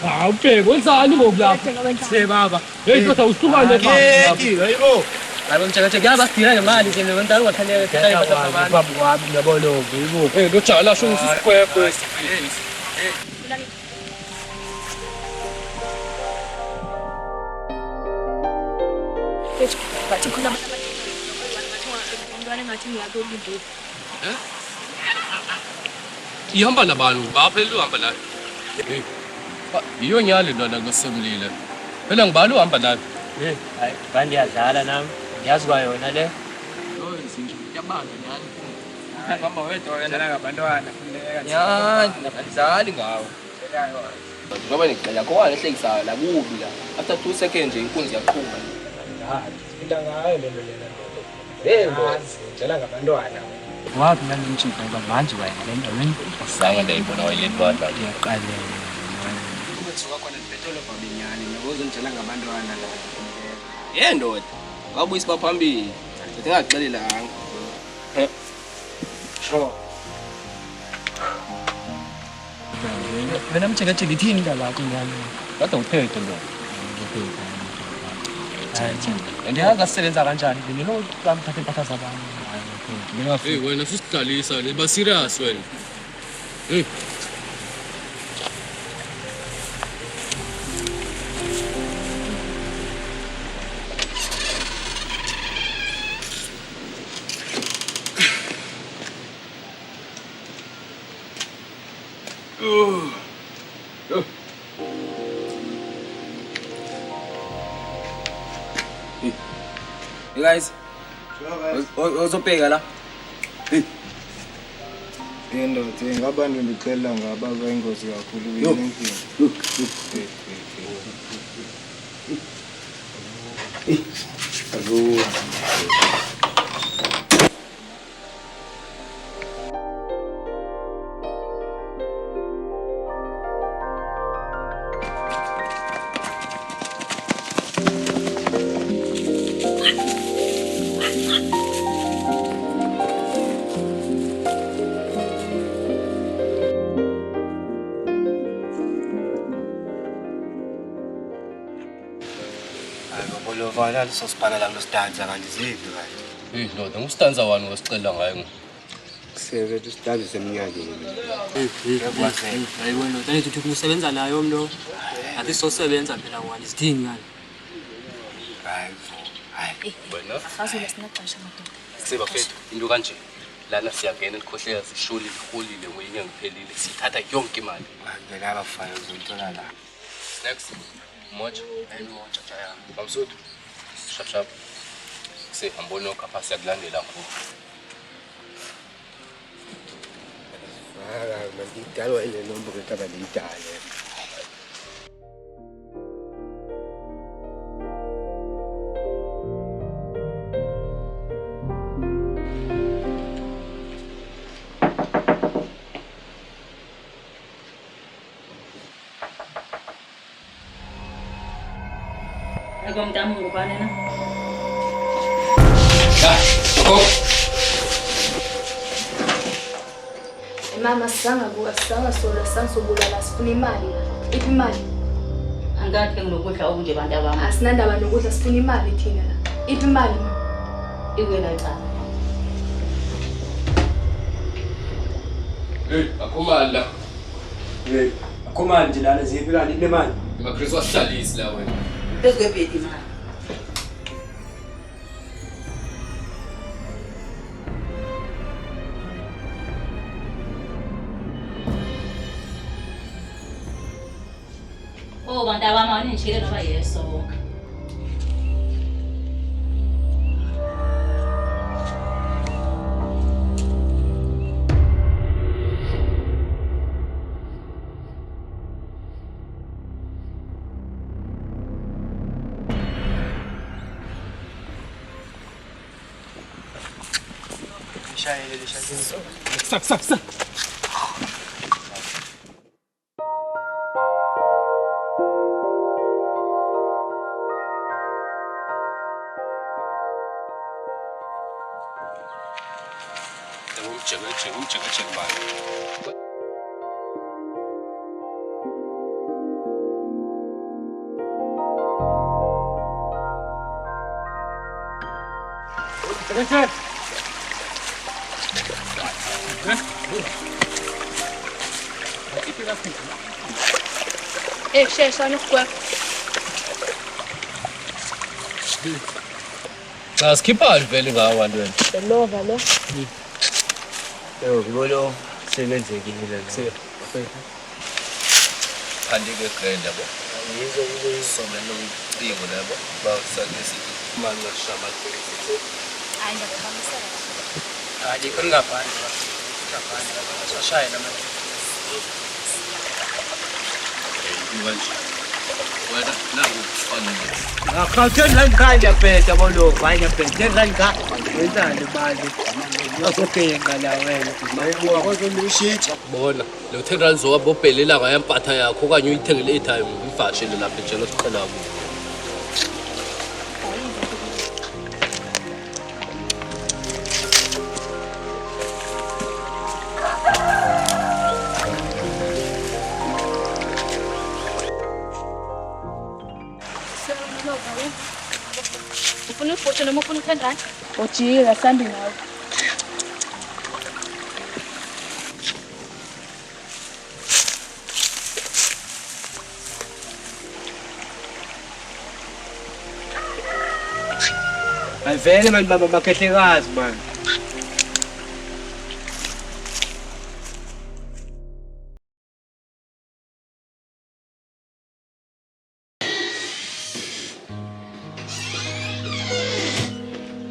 Awubheke wenzani ngoku lapha? Baba. Hey kodwa usuhlukane baba. Hayibo. Hayibo mtshekatsheke kuyabadila ngemali nje ngentanga ungathanyela ekhaya abantu. Phambi kwami ngiyabona yibo. Hey lo jala sho ngisikwekho bathi khona abantwana ngathi ngiyabona ihamba nabantu baphela uhamba nayo. Hey. Iyo nyali lona ngosemlile. Phela ngibala uhamba nayo. Hey, hayi bandiyadlala nami. Ngiyazi kwayona le. Lo izinto yabanga nyali. Ngihamba wedwa wena ngabantwana. Nyani ngabadlali ngawo. Ngoba ngicela khona ehlekisayo la kubi la. After 2 seconds nje inkunzi yaqhuma. Phila ngayo le lena. Yebo, Ngicela ngabantwana. Wapi nami ngitshipa ngoba manje wena le nto wena sange ndayibona wayilendwadla. iyaqalela. Kuthi wakhona ibhetolo babinyani ngokuze ngitshela ngabantwana la. Ndoda. Ngabuyisa baphambili. Ngithi ngaxelelanga. Sure. Wena mtshekatsheke ithini kalapho ngani? Kade uphethe lo. Ndiyazi asisebenza kanjani? Ngino kamthathe impahla zabantu. Hey wena susidlalisa le ba serious wena. Hey. You guys. Uzobheka la. Ndoda ngabantu ndicela ngaba bayingozi kakhulu yini. Vana lisosipana lami losidanza kanti ziphi kanti? Hey ndoda ngusitanza wani ngasicela ngayo. Sebenza isidanza seminyakeni. Hayibo ndoda nithi uthi usebenza nayo mlo. Athi sosebenza phela ngani sidingi ngani? Hayi. Wena asazi lesinaxesha madoda siba fethu into kanje. Lana siyangena elikhohlela sisholi liholile ngoyinye ngiphelile sithatha yonke imali. Ngena abafana uzothola la. Next. Moja. Moja chaya. Bamsuthu. Shap. Se ambona kapha siyakulandela ngoku. Ngidalwa ile nombolo etaba leyidale. ngomntamo ngubani na Mama sanga sola sansobulala sifuna imali la. Iphi imali? angathi nginokudla okunje bantu abami Asinandaba nokudla sifuna imali thina la. Iphi imali ma? ikwela cha Hey, akhumani la. Hey, akhumani nje lana ziphi kanti ile mali? Ngakristo wasihlalisi la wena. phezukwebhedi mali oh bantu abami anishile noma yeso Sak. umjeke bani. Shesha nokugwema. Cha sikhipha vele ngawo abantu wena. Lova lo. Ngibona selenzekile la. Kanti ke grand yabo. Yizo isona locingo labo. Bawusake sithi manje shama police. Hayi ngiyabamisela. Hayi kungaphandle. Ngaphandle basashaya namanje. Wena nangu fanele. Ngakhatheni la ngikhanya phela bolo, fanya phela la ngikha. Wenzani manje? Ngakuphenga la wena. Mayibuka kwezomshitha. Bona lo 10 rand zowabobhelela ngayempatha yakho okanye uyithengele airtime ivashele lapha ejele siqhela kubo. Ufuna ifoto noma ufuna 10 rand? Ojika sandi nawe. Avele manje baba bakhehlekazi manje.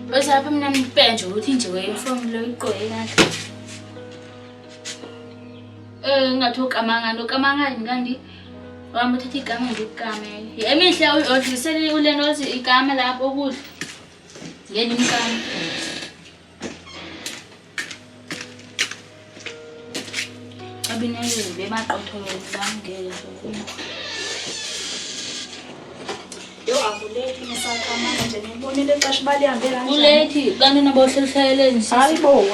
Bese mina ngiphenje ukuthi nje weyifomu lo iqoye kahle. Ngathi ukamanga nokamangani kanti wami uthatha igama ngikame. Emihle odlulisele ulenozi igama lapho ukudla. Ngene imkami. Abinele bemaqotholo bangele sokuma. Yo akulethi ngisakamanga nje ngibonile exesha balihambe kanjani. Ulethi kanti nabohleleleni sisi. Hayibo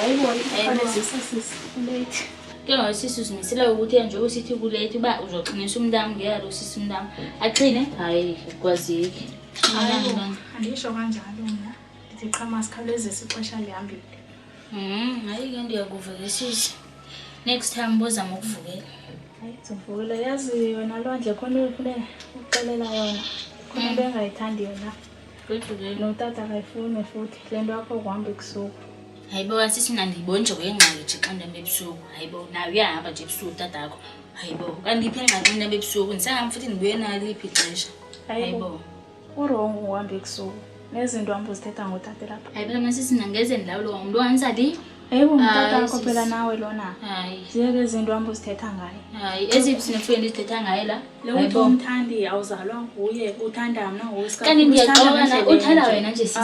alezisa sisi. Ulethi. Ke ngosisi sinisela ukuthi nje usithi kulethi ba uzoqinisa umntamo ngiyalo sisi umntamo. Aqine hayi kwaziki. Andisho kanjalo mina. Ndithi qhama sikhawulezisa ixesha lihambile. Hayi ke ndiyakuvelesisa. Next time bozama ukuvukela. Hayi uzovukela yazi yona lwandle khona ufune uxelela yona. Khona into engayithandi yona. Kodwa Notata akayifuni futhi lento yakho kuhamba ebusuku. hayibo wasisi nandiyibona nje kwengxaki nje xa ndihamba ebusuku. Hayibo nawe uyahamba nje ebusuku tatakho. Hayibo kanti iphi engxaki ndihamba ebusuku ndisangam futhi ndibuye naliphi ixesha. Hayibo Urongo uhamba ebusuku. Nezinto hamba uzithetha ngotata lapha. hayibo masisi nangeze ndilawulo umuntu wansali. Hayibo umtata wakho phela nawe lona. Hayi Ziyeke izinto hamba uzithetha ngaye. hayi eziphi sinefrendi sithetha ngaye la. Leyo umthandi awuzalwa nguye uthanda mna ngowesikhathi. Kanti ngiyaqabana uthanda wena nje sisi.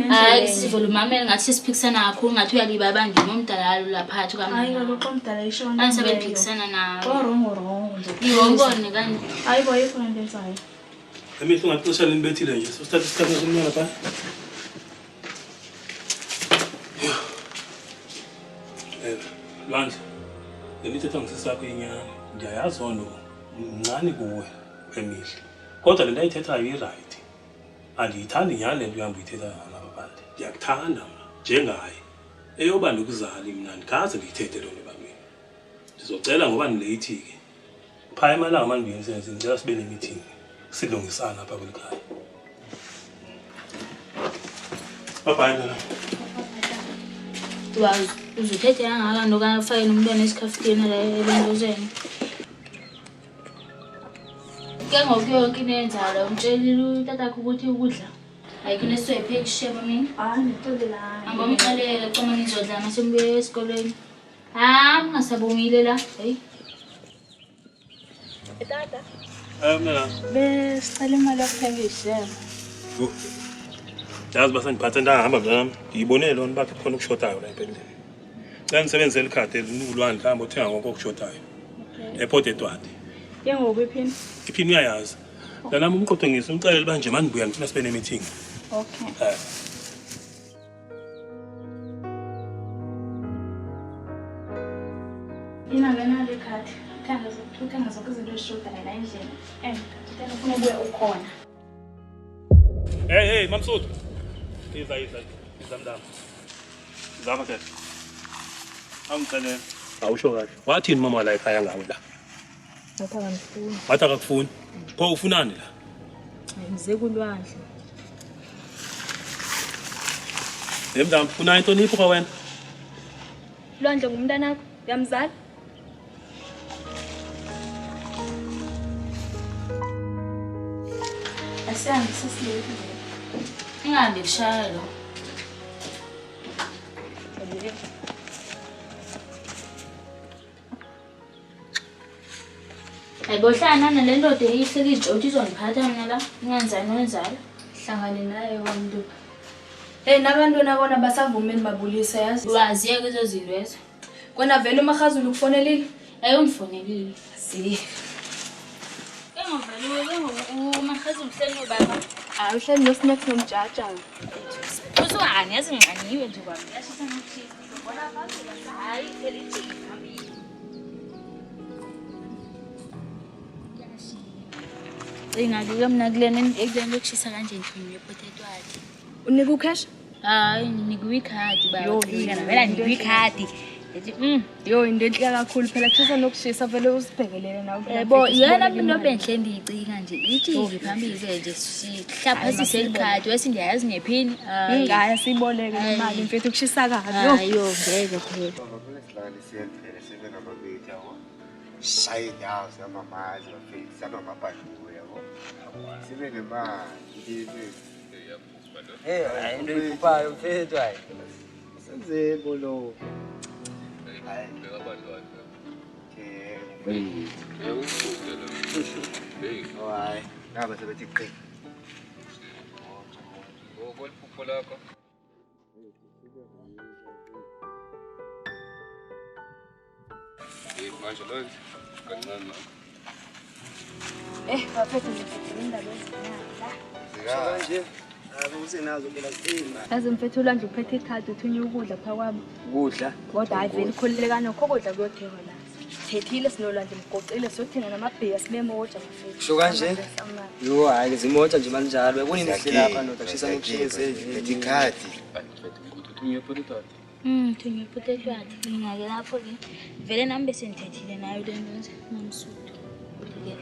Hayi sivula umamela ngathi siphikisana kakhulu ngathi uyalibaba ndimo omdala lapha kamama. hayi kaloku omdala ishona. Kanti sebephikisana nawe. Orongo nje. Ngibone kanti. Hayibo yikho into enzayo. Emihlo ngaxesha linibethile nje sosithatha isikhathi sokumnyama pha. Lwandle lelithetha ngisisakho inyani ndiyayazi ono mncane kuwe Emihle kodwa lento ayithethayo i-right andiyithandi nyhani lento uyihamba uyithethayo ngapha phandle ndiyakuthanda mna njengaye eyoba ndikuzali mna ndikaze ndiyithethe loo nto ebantwini ndizocela ngoba ndileyithi-ke phaya emalanga manje ndiye emsebenzini ndicela sibe nemithingi silungisana apha kweli khaya babhayi ntona Wazi uzuthethe kangaka nokafayile umntwana esikhafutini la ebengozweni. Ke ngokuyo kinenzala umtshelile utatakho ukuthi ukudla ayikho neswephe ekusheba mina. Hayi ngixolelana. Angomxelela xoma nizodla masembuye esikolweni. Ngasabongile la. Hey. Tata. Mna Besicela imali yokuthenga izishebo. yazi basandiphathe ndahamba mntanami ngiyibonele lona bakhe khona ukushotayo la empendeni xa ndisebenzisela ikhadi elinulwandle hamba uthenga konke okushotayo airport eTwande Ke ngoku iphini? iphini uyayazi lanami umqoqengisa umxelele uba nje mandibuya ngifuna sibe ne-meeting Okay. Inangenalo ikhadi. Uthenga zonke izinto ezishodayo la endlini. Ngicela ufuna ubuye ukhona. hey Mamsuthu iza Zamdam. Zama ke. Angicela. Awusho kahle. Wathini mama la ekhaya ngawe la? Lapha ngifuna. Wathi akakufuni. Pho ufunani la? Ngize kulwandle. Zemdam, ufuna intonipho kwa wena? Lwandle ngumntanakho, yamzala. Asihambe sesileyo. Ingahambi kushaya lo. Ayibohlana nale ndoda eyihleli ijoti izondiphatha mina la. Ingenzani wenzalo? Hlangane naye wamntu. Nabantwana bona basavumeni babulisa yazi. Waziye kuzo zilwezo. Kona vele uMakhazulu ukufonelile. Ayongifonelile. Si. Engivaliwe uMakhazulu uhleli nobaba. Hayi uhleli noSnack nomjaja. Uzwani yazi ngiqaniwe nje kwami. Yashisa ngokushisa. Bona abantu hayi phela ijiki phambili. Ingake mina kulena ekuzeni lokushisa kanje ngithunywe potato wathi. Unika ucash? Hayi nikuwe ikhadi baba. Ngana vela nikuwe ikhadi. Yo into enhle kakhulu phela kushisa nokushisa vele usibhekelele nawe. Yebo yena into benhle endiyicika nje ijiki phambili ke nje sihlaphasise ikhadi wesi ndiyazi nephini. Ngaya siboleke imali mfethu kushisa kabi. Hayo ngeke phela. Hayi ndawo samamazi bafethu samamabhadulu yabo. Sibe nemali hayi into iphuphayo mfethu hayi. senzebo lo. Hayi hayi ngaba sebethi qi. Ngokweliphupho lakho. Manje lo kancane. Bafethu ngifuna indaba ezinala. Nje usenazo phela zithina. Yazi mfethu ulandla uphethe ikhadi uthunye ukudla pha kwami. Kudla. Kodwa hayi vele ikhululeka nokho kudla kuyothengwa la. Thethile sinolanda imgoqile siyothenga namabhiya sibemoja mfethu. Sho kanje? Yo hayi zimoja nje manjalo. Uyabona indlela lapha ndoda kushisa ngokushisa lethi khadi. Uthunywe potato wathi. Thunywe potato wathi. Ngake lapho ke vele nami bese ngithethile nayo le nto ngomsudu. Ke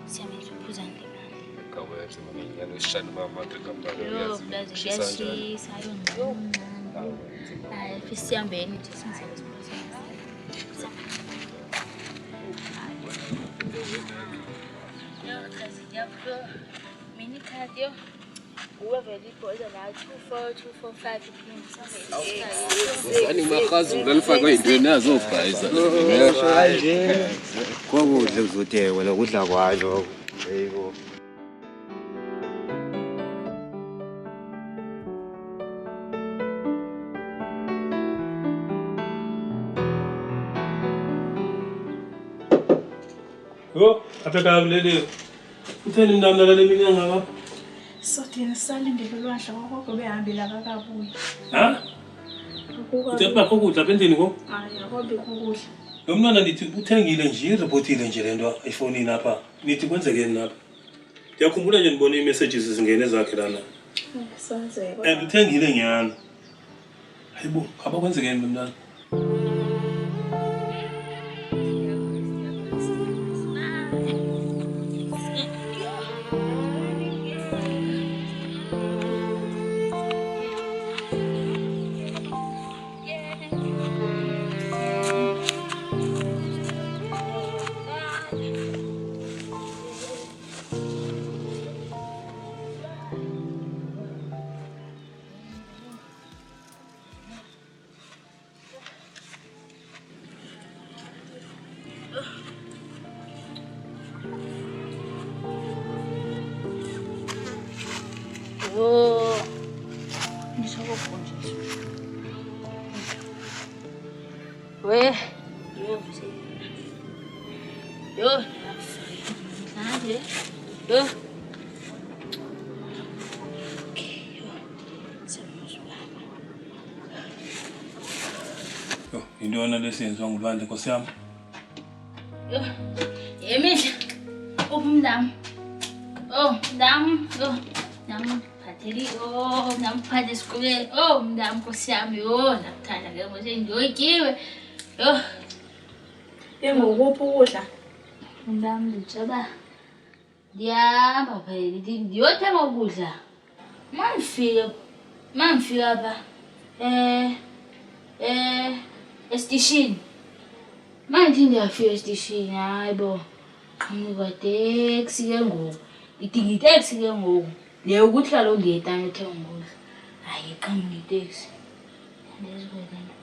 siyamenza uphuza ngemali. Kawethe mama inyalo sishana mama kampani Yo uyazi. plaza kuyashisa ayo ngqo. Hayi fisiyambeni nje sinzele siphuza. Yo kazi yapho. Mini card yo. Whoever lipoza la 24245 Ani Makhazulu ngalifaka into nazo guys. Kanje. Kokudla kuzothekwa lokudla kwalo. Yebo. Yo, apeka kulele. Utheni mnamna lale minyanga ngapha? Sothina sisalindele ulwandle kwagogo behambile akakabuyi. Ha? Uthi bakho ukudla pendeni ko? Hayi akobe ukudla. Lo mntwana ndithi uthengile nje ireportile nje lento efonini apha. Nithi kwenzekeni lapha? Ngiyakhumbula nje ndibone i-messages zingene zakhe lana. Senzeka. And uthengile nyana. Hayibo, khaba kwenzekeni lo mntwana? Oh. Ngisakufundisa. We. Yo. Nanje. Yo. Yo, intona lesenziwa ngulwandle Nkosi yami? Yo. Yemihle. Uphumdam. Oh, dam. Yo. Dam. Atheli, oh, namphatha esikoleni. Oh, mntam Nkosi yami, yho, nakuthanda ke manje ngiyokiwe. Yho. Ngokuphi ukudla? Mntam Lutshaba. Ndiyahamba phela ndiyothenga ukudla. Mangifika apha esitishini. Mangithi ndiyafika esitishini, hayi bo. Qhamuka teksi ke ngoku. Idinga iteksi ke ngoku. Le ukuthi kaloku ndiyetana uthenga ukudla. Hayi iqhamuka iteksi. Andizikwelena.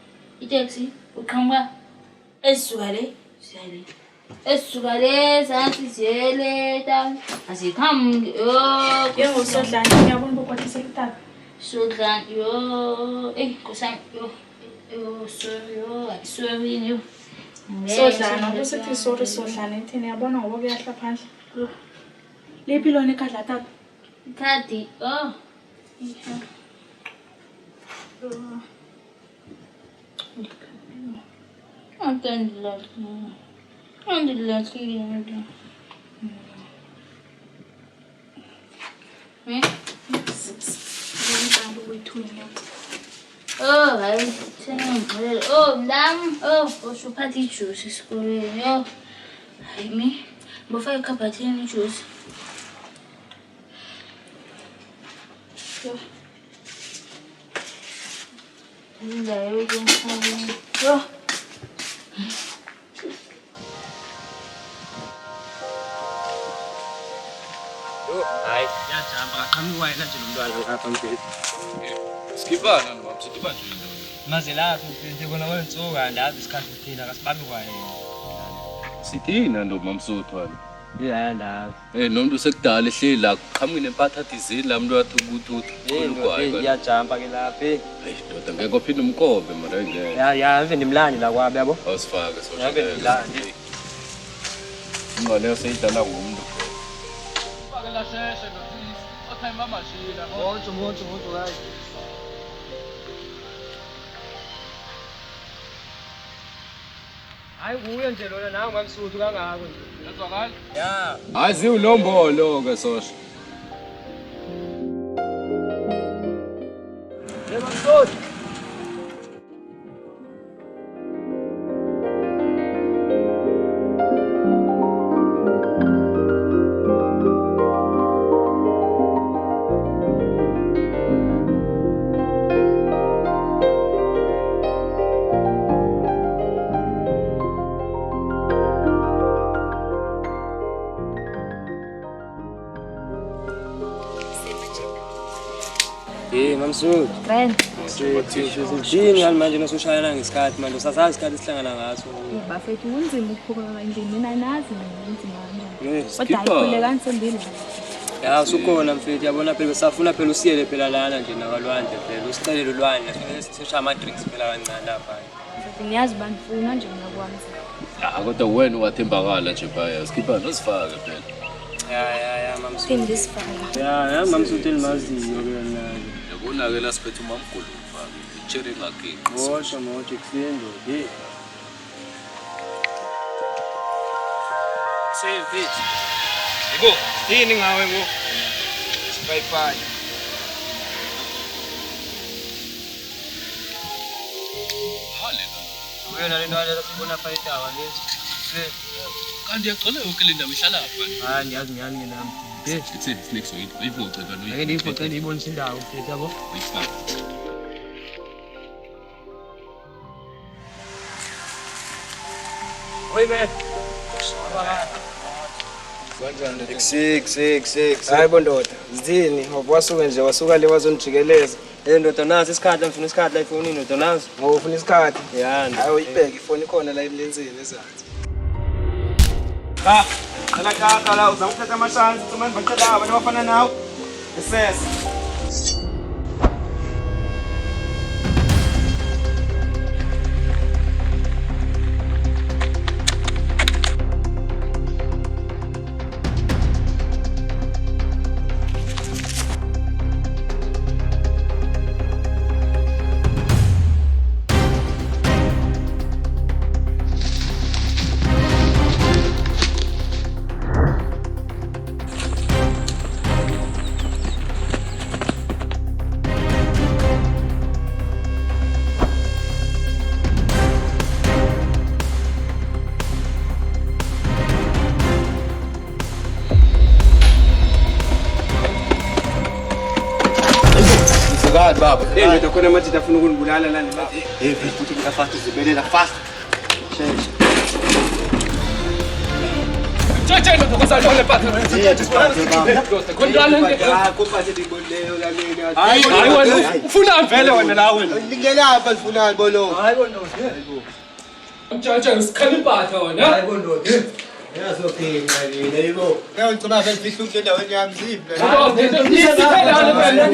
Iteksi uqhamuka esisuka le, siya le. Esisuka le zansi ziyele ta. Asiqhamuki. Yho, Ngosodlani ngiyabona ukukwathisa ikutaka. Sodlani yo. Nkosi yami yo. Yo, sorry yo. Sorry yo. Sodlana, usithi sorry Sodlana ethini yabona ngoba kuyahla phandle. Liphi lona ikhadla tata? Ikhadi. Oh. Andilahlile. Ngiyamthanda ukuyithula. Oh, hayi. Sengivulele. Oh, mntam. Oh, usuphatha ijuice esikoleni. Yo. Hayi mi. Ngofaka ekhabhathini ijuice. Yo. Indawo yomhlaba. Yo. Hayi, yajamba qhamuka yena nje nomntwana lapha mfethu. Skipana noma sidibana. Maze lapho mfethu kona wensuka andazi isikhathi sithina akasibambi kwayena. Sithina ndo mamsuthu wena. Yeah, ndazi. Nomuntu sekudala ehleli la qhamuke nempatha thizini la muntu wathi ukuthi iyajamba ke lapha. Hayi ndoda ngeke uphinde umkobe mara ngeke. Ya mve ndimlandi la kwabe yabo. Awusifake so. Yake ndimlandi. Imali yaseyidala ngumuntu. Monto hayi. Hayi kuye nje lona nawe mamsuthu kangako nje. Yazwakala? Ya. Azi ulombolo ke sosha. Mamsuthu. Mamsuthu. Grand. Sithini ngani manje nosushayela ngesikhathi manje usasazi isikhathi sihlangana ngaso. Bafethu unzima ukuphuka endlini mina nazi unzima kanjani. Kodwa Skipper. ayikhulekani sembili. Ya usukhona mfethu yabona phela besafuna phela usiyele phela lana nje nakalwandle phela usicelele ulwandle sisha ama drinks phela kancane lapha. Ngiyazi banifuna nje ngakwazi. Kodwa wena wathembakala nje phaya. Skipper nosifake phela. Ya mamsuthu. Phinde sifaka. Ya mamsuthu elimaziyo ke nayo. Yabona ke la siphethe umamgulu mfaka. Ichere ngagiqi. Mosha mothi kusendo. Hey. Save it. Yebo, yini ngawe ngo? Sipayipay. Halela. Wena le nto le sibona pha itawa lezi. Kanti yaqala yonke le ndawo ihlala lapha. Hayi ngiyazi ngiyani nami. Hey, It's next week. Uyivoce kanti ake ndiyiphoce ndiyibonisa indawo mfethu yabo. uyifaka. Oi man. Hayi bondoda, zithini? Ngoba wasuka nje wasuka le wazonijikeleza. Ndoda nazi isikhathi ngifuna isikhathi la efonini ndoda nazi. Ngoba ufuna isikhathi. Ya. Hayi uyibheke ifoni khona la emlenzeni ezansi. Qala kaka la uzama ukuthatha amashansi kumanje bacela abantu abafana nawe. Esese. Kwenzekani baba? Ndoda khona amathi afuna ukunibulala la nje. Hey, futhi ngafast uzibelela fast. Sheshe. Chacha ndo kusalona pata. Kontrana nge. Kompathe liboleyo la mina. Hayi wena ufuna vele wena la wena. Lingelapha lifunani bolo. Hayi bondoda. Chacha usikhali impatha wena. Hayi bondoda. Yazophinda yini yibo. Ngiyacela vele fihla endaweni yami zive.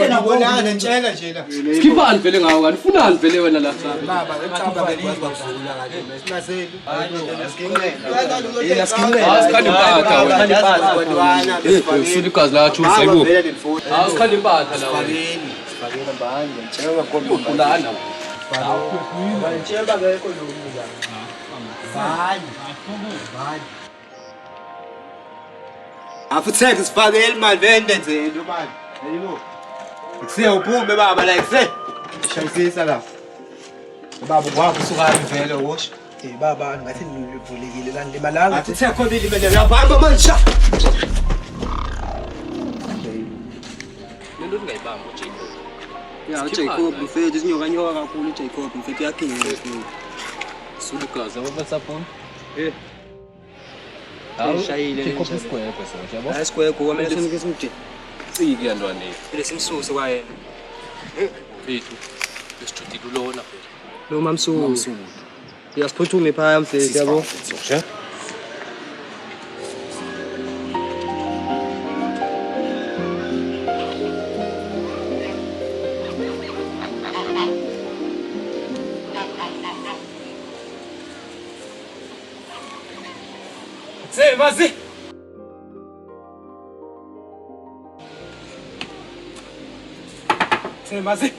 Ngibonana ntshela nje la. Skipani vele ngawo kanti ufunani vele wena la. Baba ngicamba vele ngizokuvula kahle mesinaseli. Asikhali impatha wena. Usuli igazi lakho useyibo. Asikhali impatha la wena. Sifakela mbanje ntshela ngombe Ulana. ntshela ngekho lo mbuza. Bani. Afutheke sifakele imali vendenzeni manje. Hayibo. Kusiya uphume baba like se. Shayisisa la. Baba kwakho usukami vele washo. Baba ngathi nivulekile la ndimalanga. Afutheke khona ilimele uyabamba manje. Lento ungayibamba uJacob. Ya uJacob mfethu isinyoka kakhulu uJacob mfethu yakhinga. Usuli igazi abasapona. Shayile Jacob isigwegwe sona yabo. Ayisigwegwe kwamele simke simde. Sike yantwana le. Lesimsusa kwayena. Bethu. Lesijudile ulona phela. Lo mamsuku. Uyasiphuthume phaya mfethu yabo. Nje. Mazi. Mazi.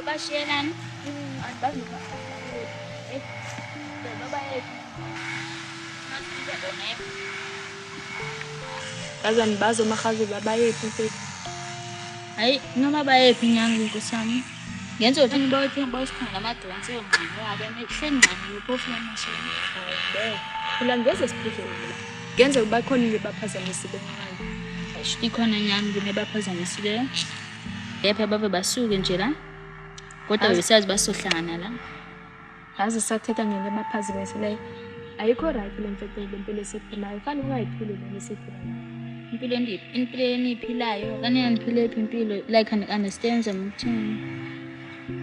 Bashiyenani? Bazani bazo mahazi babayephi mfethu. Hayi noma bayephi inyanga inkosami. Ngenze ukuthi ngiboyephi boyisikhona amadonsi ongqini wake ehlengqani uphofu yamashini. Phela ngeze siphuzele la. Ngenze bakhonile baphazamisile ngayo. Ayishiti khona nyanga kunebaphazamisile. Yepha babe basuke nje la. Kodwa besazi basohlangana la. Yazi sathetha ngene baphazamisile. Ayikho right le mfethu lempilo esiphilayo. Fanele ungayiphili le esiphilayo. Impilo endiphi? Impilo eniphilayo. Kanene niphile impilo like an understands umthini.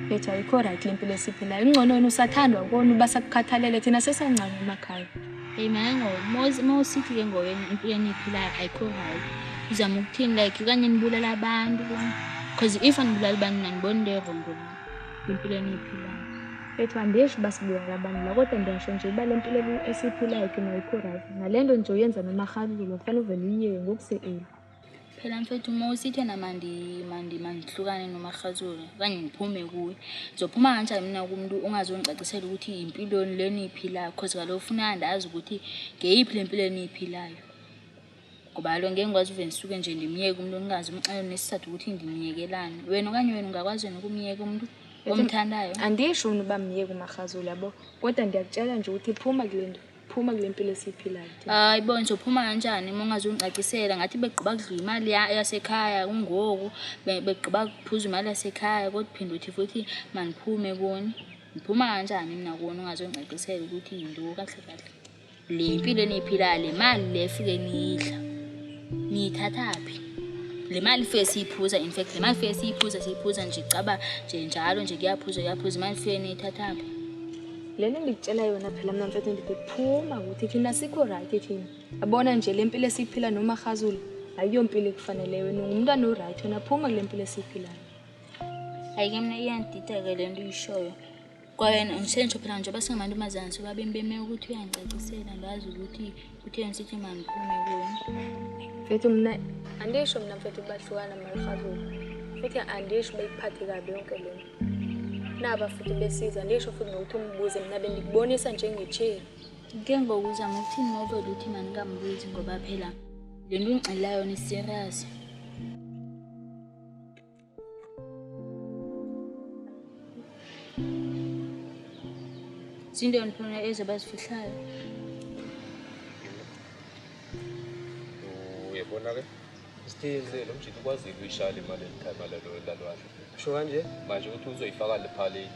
Bethu ayikho right le mpilo esiphilayo. Ingcono wena usathandwa ukona basakukhathalele thina sesancane emakhaya. Hey man mawusithi ke ngoyena impilo eniphilayo ayikho right. Uzama ukuthini like kanye nibulela abantu. Because if anibulala abantu nanibona levo ngoba impilo eniphilayo. Bethu andisho basibulala abantu la kodwa ndiyasho nje iba le mpilo esiphilayo ke ayikho right. Nalento nje uyenza nomahalulu kufanele uvele uyiye ngokuseeli. Phela mfethu mawusithi wena mandihlukane noMakhazula kanye ngiphume kuwe. Ngizophuma kanjani mina kumuntu ungazongicacisela ukuthi impilo leniphilayo because kaloku ufuna ndazi ukuthi ngeyiphi lempilo eniphilayo. Ngoba lo ngeke ngikwazi uveni suke nje ndimiyeke umuntu ongazi umxelo nesizathu ukuthi ngimiyekelane. Wena okanye wena ungakwazi ukumiyeka umuntu omthandayo. Andisho uba miyeke uMakhazula yabo kodwa ndiyakutshela nje ukuthi phuma kule mpilo esiphilayo. Hayi bona uzophuma kanjani uma ungazongicacisela ngathi begqiba kudla imali yasekhaya kungoku begqiba kuphuza imali yasekhaya kodwa phinde uthi futhi maniphume kuni. Ngiphuma kanjani mina kuona ungazongicacisela ukuthi into kahle kahle. Le impilo eniphilayo le mali lefike nidla. Niyithathaphi? Le mali fike siyiphuza in fact le mali fike siyiphuza nje caba nje njalo nje kuyaphuza imali fike niyithathaphi? Lento ngikutshela yona phela mina mfethu ndithi phuma ukuthi thina sikho right thina. Abona nje le mpilo esiphila noMakhazula ayiyo impilo ekufanele wena ungumntwana o right wena phuma kule mpilo esiphilayo. Ayike mina iyandida ke lento uyishoyo. Kwayena ngisentsho phela nje basingamantombazana so babembeme ukuthi uyangicacisela ndazi ukuthi kutheni sithi maniphume kuni. Mfethu mina andisho mina mfethu bahlukana noMakhazula. Futhi andisho bayiphathe kabi yonke lento. Naba futhi besiza ndisho futhi ngokuthi umbuze mina bendikubonisa njengecheri Ke ngokuzama ukuthini mawuvele uthi manikambuzi ngoba phela le nto ungixelela yona iserious. Zindoni phela ezabazifihlayo. Uyabona ke? Sithile lo mjito ukwazile uyishala imali elikhaya malelo lalwahle. Sho kanje? Manje uthi uzoyifaka le phale.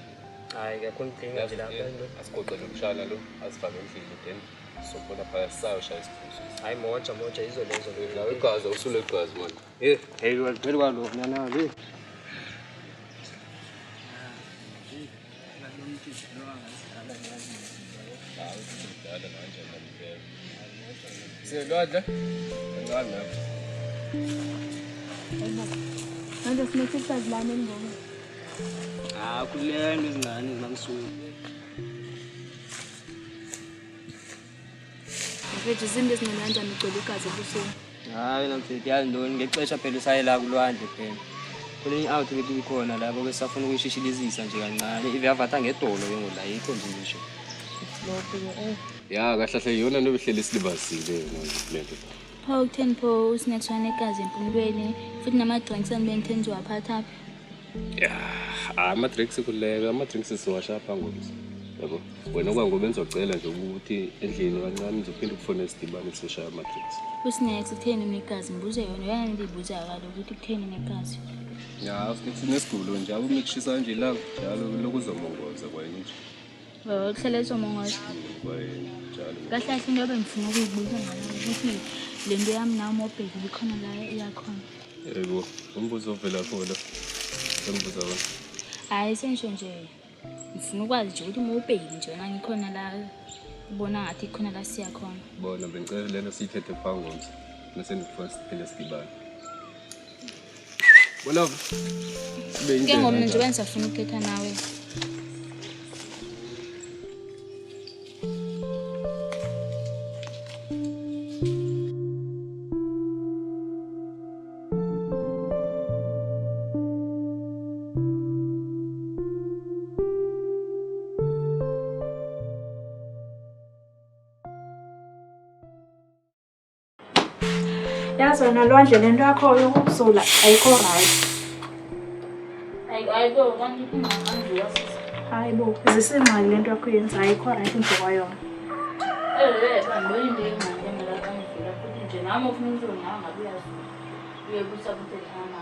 Hayi akho inkinga nje lapha into. Asigoqele umshana lo, asifake endlini then sobona phaya sayo shaya isiphuzo. Hayi moja izo lezo. La igazi usule igazi manje. Hey wena kwalo nana le. Siyolwadla? Ngani lapho? Manje sinethe isazilane endongeni. Kulento izingane zimangisuku. Mfethu izinto ezingenanjani ugcwele igazi ebusweni. Hayi namfethu yazi ntoni ngexesha phela usayela kulwandle phela. Kule out ngithi ukhona lapho besafuna ukuyishishilizisa nje kancane. Iviyavatha ngedolo ke ngola yikho nje ngisho. Ya kahle hle yona nobehlele isilibazile lento. Pho ukutheni pho usinethwana egazi empumulweni futhi nama-drinks anibeni waphatha. Ya, ama-drinks kuleka, ama-drinks siwasha phangolo. Yabo. Wena kwangoba benzocela nje ukuthi endlini kancane ngizophinde ukufona isidibane soshaya ama-drinks. Usinethe kutheni unegazi ngibuze yona yona ndibuza kalo ukuthi kutheni unegazi. Ya, sinesigulo nje abumekushisa nje la njalo lokuzomongoza kwayinje. Kuhlele ezomongoza. Njalo. Kahle kahle into ebengifuna ukuyibuza ngayo ukuthi le nto yami nawe mobheki ikhona la iyakhona. Yebo, umbuzo ovela khona. Sembuza wona. Hayi sensho nje. Ngifuna ukwazi nje ukuthi mobheki nje wena ngikhona la ubona ngathi ikhona la siyakhona. Bona bengicela lena siyithethe phangomse. Bese ngifuna siphile sidibane. Bona sibe Ke ngomna nje bensafuna ukuthetha nawe. Yazi wena lwandle lento yakho yokuzula ayikho right. Ayibo kanti ingaqanjwa sisi. Hayibo zisemali lento yakho yenza ayikho right nje kwayona. Bangibona into engqondo engalaqanjwa futhi nje nami ufuna ukuzona ngabe uyazi. Uyebusa futhi ekhaya.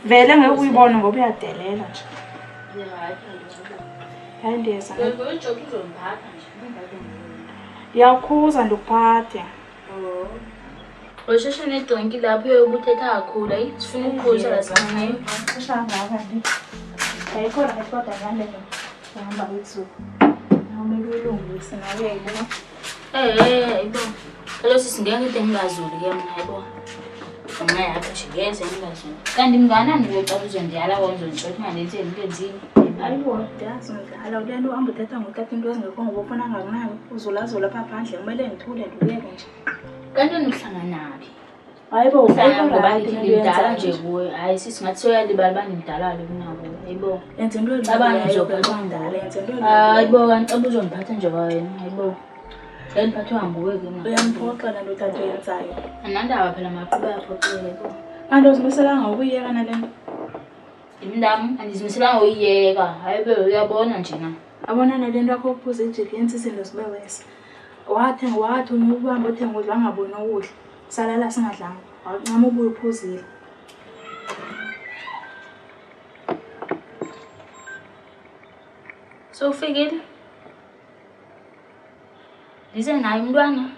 Vele ngeke uyibone ngoba uyadelela nje. Yeah, Hayi ndiyeza. hayi joke uzongiphatha nje. Yakhuza ndikuphathe. Osheshe nedrink lapho uyobuthetha kakhulu ayi sifuna ukuphuza la sangane. Kusha ngapha nje. Ayikho right kodwa ngale hamba usuku. Noma kulungise nawe yayibona. Hayibo. Kalo sisi ngeke ngide ngingazuli ke mina hayibo. Ngenxa yakho nje ngeze ngingazuli. Kanti mnganani ngiyocela uzondiyala konzontsho ukuthi mangenze ngenzini. Hayibo yazi ngidala ulento uhamba uthetha ngothatha into ezingekho ngoba ufuna ngakunaki uzulazula apha phandle kumele ngithule ndiyeke nje. Kanti ungihlanganaphi? Hayibo ngoba ngidala nje kuwe. Hayi sisi ngathi soyalibala banimdala lo kunabo. Hayibo. yenze into Abanye eziyayo zokubandala yenze into hayibo kanti ubuzongiphatha nje kwawena hayibo. Ngemphathwa nguwe ke manje. uyamphoxa lento uthathe yenzayo. Anandaba phela maqhuba yaphoxeke. Kanti uzimiselanga ukuyiyeka nalento. Imndam andizimiselanga uyiyeka. Hayibo uyabona nje na. Abona nalento yakho uphuza ijiki yensisini losibewesa. Wathi ubamba uthenga udla ngaboni ukudla. Salala singadlanga. Awuncama ubuye uphuzile. So ufikile? Ndize naye umntwana?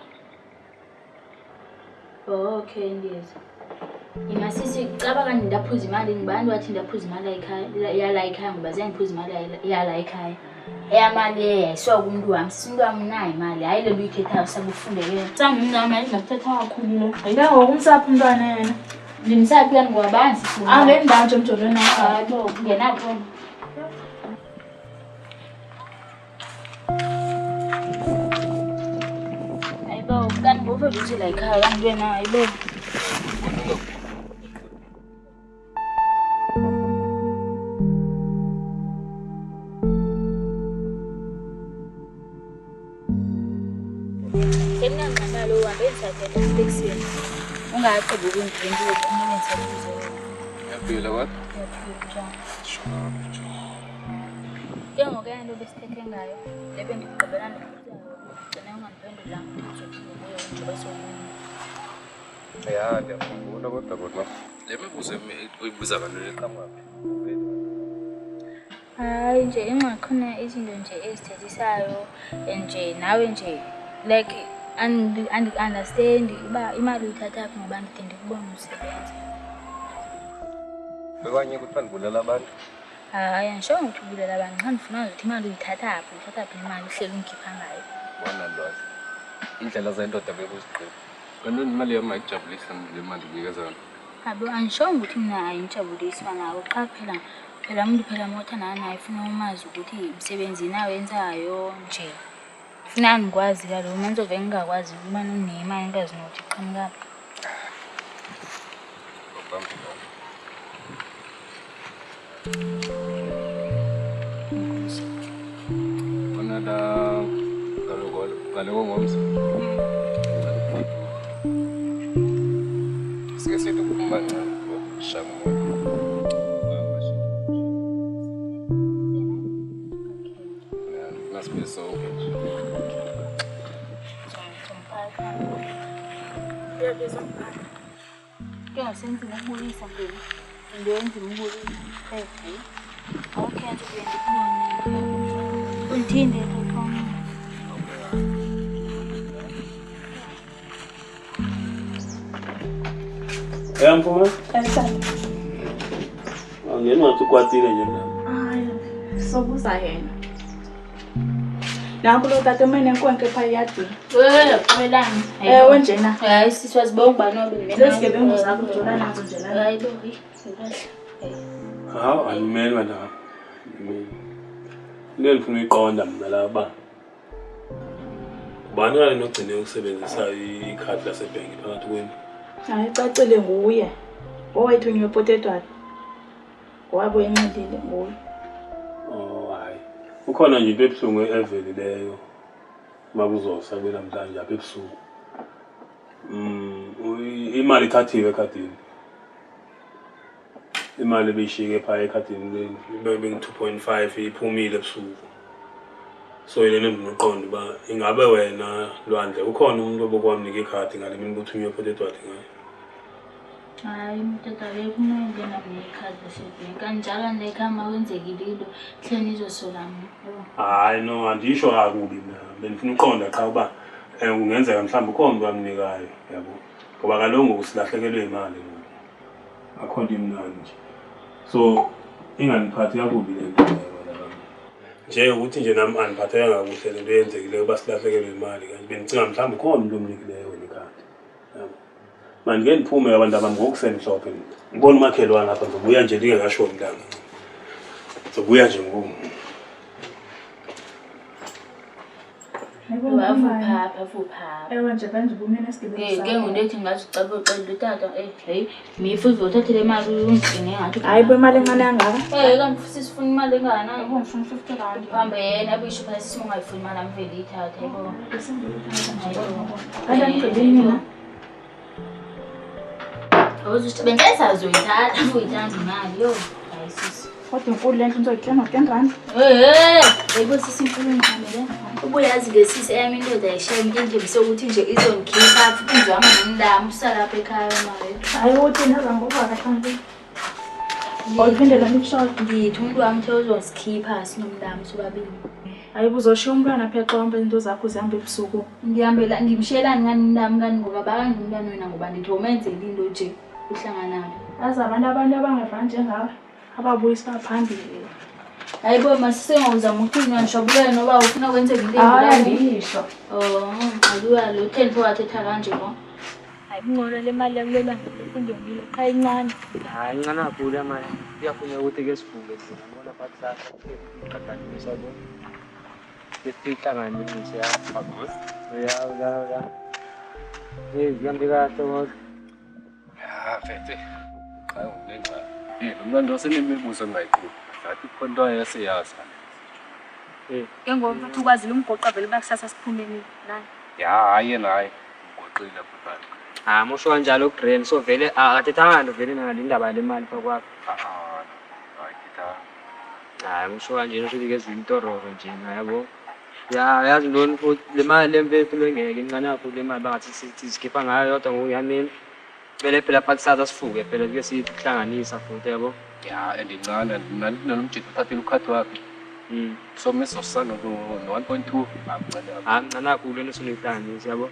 Okay ndiyeza. Ingasisi caba kanti ndaphuza imali ngibani wathi ndaphuza imali ekhaya yala ekhaya ngoba zengiphuza imali yala ekhaya. Eyamali yayiswa kumuntu wami sisinto wami nayo imali hayi lelo ikhethayo sabufundeke. Sami umntwana manje ngakuthatha kakhulu lo. Ayika ngokumsapha umntwana yena. Ngimsaphi kanti ngwabani sisi? Ngendawo nje emjolweni wakho. Hayibo ngenapho. Hayibo kanti nguvele uthi la ekhaya kanti wena hayibo. Emnyango lo uhambe endizathetha eteksini. Ungaqedi ukungidrinki ukunenza kuze. Yaphila kodwa? Yaphila njani? Ke ngoku yanto besithethe ngayo, le bendigqibelana nokuthi ugcina ungandiphendulanga ukuthi uzokubuya njengoba sowubona. Ya, ndiyakhumbula kodwa le mibuzo uyibuza kantoni eqhamaphi? Hayi nje ingxaki khona izinto nje ezithethisayo nje nawe nje like andiunderstand uba imali uyithatha phi ngoba ndide ndikubona umsebenzi. Bekwanye kuthiwa ndibulela abantu? Hayi andishongo ukuthi ubulela abantu xa ndifuna ukuthi imali uyithatha phi imali uhleli ungikhipha ngayo. Bona lwazi indlela zendoda bekuziqela kantoni imali yami ayijabulisa le mali unikeza yona. Abo andishongo ukuthi mina ayinjabuliswa nawo qha phela umuntu phela mothana naye ufuna umazi ukuthi umsebenzi nawe wenzayo nje. Ufuna ngikwazi kalo manje ove ngingakwazi uma unemali ngikazi nokuthi iqhamuka. Bona la kaloku ngomso. Sike sithi kumbanga shamu. Must be so good. Kaya senze ngokubulisa nje. Ngiyenza ngibulisa. Okay, nje ndikubone. Uthinde phone. Mfuma? Ngenxa ukwatile nje mna. Sobuza yena. Nanku lo tata mene nkwenke pha yadini. Qhwelani. Ewe njena. Hayi siswazi bongubani obini. Sezigebengu zakho jona nazo nje la. Hayi bo. Hawu animele madam. Into endifuna uyiqonda mna laba. Ubani ngale nogcine ukusebenzisa ikhadi lasebhenki phakathi kwenu? Hayi cacile nguye. Owayithunywe potato. Wabo encedile nguye. Oh hayi. Ukhona nje into ebuhlungu evelileyo makuzosa namhlanje apha ebusuku. Imali ithathiwe ekhadini. Imali beyishike pha ekhadini bebe 2.5 iphumile ebusuku. So yena ndinoqonda uba ingabe wena Lwandle ukhona umuntu obokwamnika ikhadi ngale mini kuthunywe potato ngayo. Hayi mtata bekuna ngena nekhadi lasebhenki kanjalo nekhama wenzekile into hleni izosola mina. Hayi no andisho kakubi mina benifuna uqonda cha uba ungenzeka mhlawumbe ukhona umuntu amnikayo yabo ngoba kaloku ngokusilahlekelwe imali akhona imnandi nje so inganiphathi kakubi le nto nje ukuthi nje nami aniphatheka kakuhle lento yenzekileyo uba silahlekelwe imali kanti benicinga mhlawumbe ukhona umuntu omnikileyo wena ikhadi yabo manje ngeke ndiphume abantu abami ngokusemhlophe ngibona umakhelwane lapha ngizobuya nje ndingekasho umntanga ngizobuya nje ngoku Vupha. Ewe nje kanje ubumene sigebengu. Ke ngundethi ngazicabela utata hey mifu uzothathele imali ungcine ngathi Hayi bo imali encane kangaka. kanti futhi sifuna imali engana Ngifuna 50 rand. uhambe yena abisho phela sifuna ungayifuni imali amveli ithathe yabo. Kanti ngigcibeni mina. Awuzuthi bengasazi uyithatha uyithanda imali yo. Hayi sisi. Kodwa inkulu le nto ngizoyikhema 10 rand. Yebo sisi imfundo ngihambele. Ubuyazi ngesisi eyami indoda ayishiya inkingi sokuthi nje izongikhipha futhi ngizama nomndamo usala lapha ekhaya manje. Hayi uthi naza ngoba kahle. Awuphindela ngikushaya. Ngithi umuntu wami uthe uzosikhipha sinomndamo sobabili. Hayi uzoshiya umntwana phexa wambe into zakho zihambe ebusuku. Ngihambela ngimshelani ngani nami kani ngoba bakangi umntwana wena ngoba ndithi umenzele into nje uhlanganalo. Aza abantu abangeva njengawe ababuyisa phambili. Hayibo masisengozama ukuthi ngishobulela noba ufuna kwenzeka into Andisho. Aluya lo 10 wathetha kanje lo. Hayi ngolo le mali yakulela ngilungile cha incane. Hayi incane kakhulu manje. Kuyafuna ukuthi ke sivuke thina ngona phathasa iqhadanisa lo. Sihlanganise yapha. Ya. Ngihambe kahle kodwa. Ya fethe. Cha ungenza. Umntwana osenemibuzo engayikhulu. Ngathi khona into ayesiyazi. Ke ngoba uthi ukwazile umgoqa vele bakusasa siphumeni nani. Ya hayi naye. Ngoqile futhi. Musho kanjalo uGrand so vele akathethanga vele nale indaba lemali phakwakho. Hayi kita. Musho kanje ngisho ke izintororo nje yabo. Ya yazi ntoni futhi le mali lemfethu lengeke inqanapho le mali bangathi sithi sikhipha ngayo yodwa ngokuyamini. Vele phela phathi satha sifuke phela ke sihlanganisa futhi yabo. Ya endincane nanomjito uthathile ukhathi wakhe. So mesosana no 1.2 akucela. Ncanakho lento sonoyihlanganisa yabo.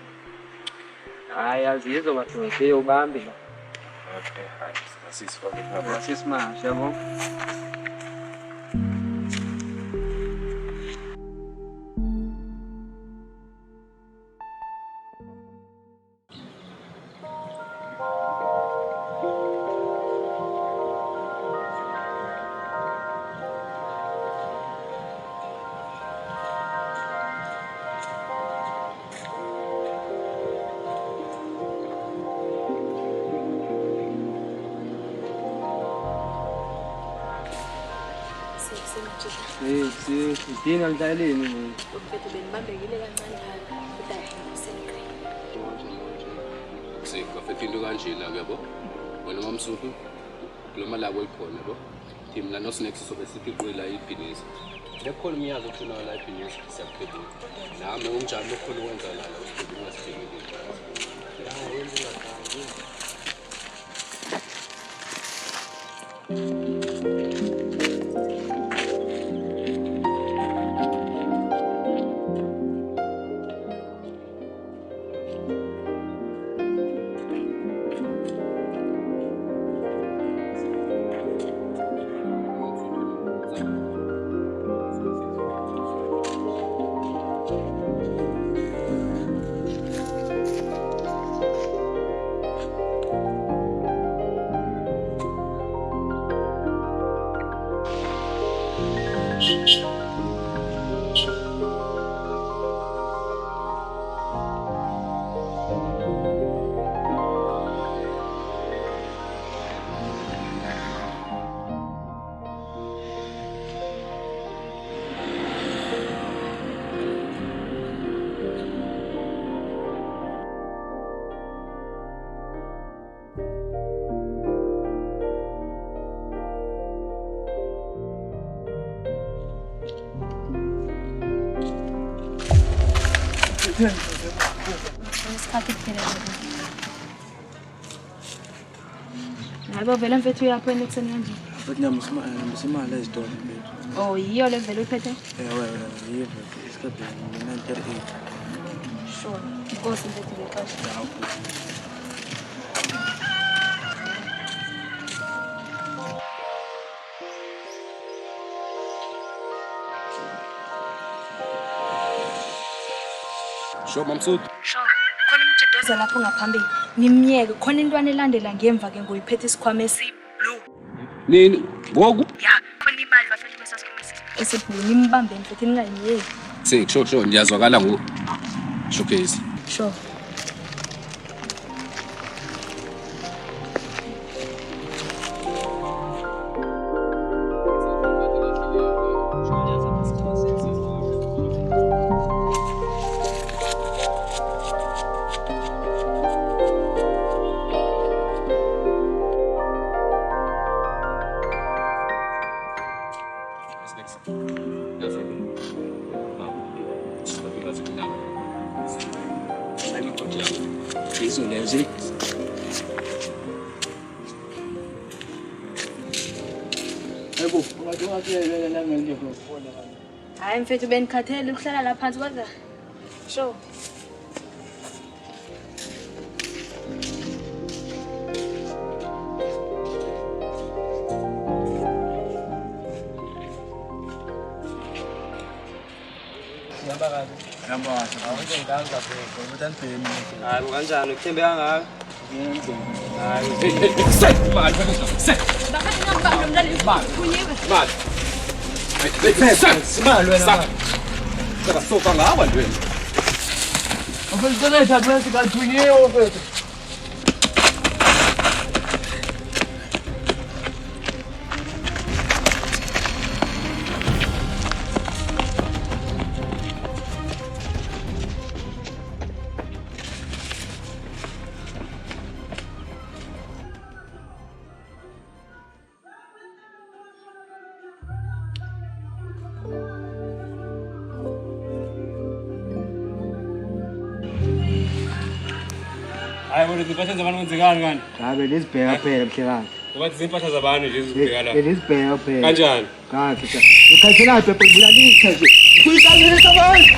Hayi yazi izobahle ubambe la. Okay, hayi sisifake ngapha. Sisimasha yabo. Sidinga lidlaleni Mfethu benibambekile kancane phala kodwa sengiqina. Sikafethe into kanjena yabo. Wena mamsuthu kuloma labo likhona yabo. Thina noSnacks sobe sithi qwela ibhizinisi. Lekhona umyazi ufuna la ibhizinisi siyaphedula. Nami unjalo okhona ukwenza la usibhekile ngasibhekile. Ya wenza ngakho. Isikhathi kuphelele. Hayibo vele mfethu uyaphela ekuseni kanje. But ngisimali ezitolo mfethu. Oh yiyo le vele uphethe? Yiyo isikhathi ngi-9:38. Sure. Inkosi mfethu ngexesha. Sho mamsuthu. Sure. Khona umjidoza lapho ngaphambili. Ngimyeke khona intwana elandela ngemva ke ngoyiphethe isikhwama esiblue. Nini? Ngoku? Ya, khona imali bafethu besasikhwama esiblue. Nimbambe mfethu ningayiyeki. Sho ngiyazwakala ngoku. Showcase. Sure. Hayi mfethu benikhathele ukuhlala la phansi kodwa. Sure. Hayi kanjani ukuthembe kangaka? Sofa ngaba ntweni. Mfethu bese kathunyiwe mfethu. Hayi bona izimpahla zabantu kwenzekani kanti? Ngabe lizibheka phela mhlekazi. Ngoba izimpahla zabantu nje zibheka la. Lizibheka phela. Kanjani? Ngakhe cha. Ukhathela phela ngibula ngichaze. Kuyikazela abantu.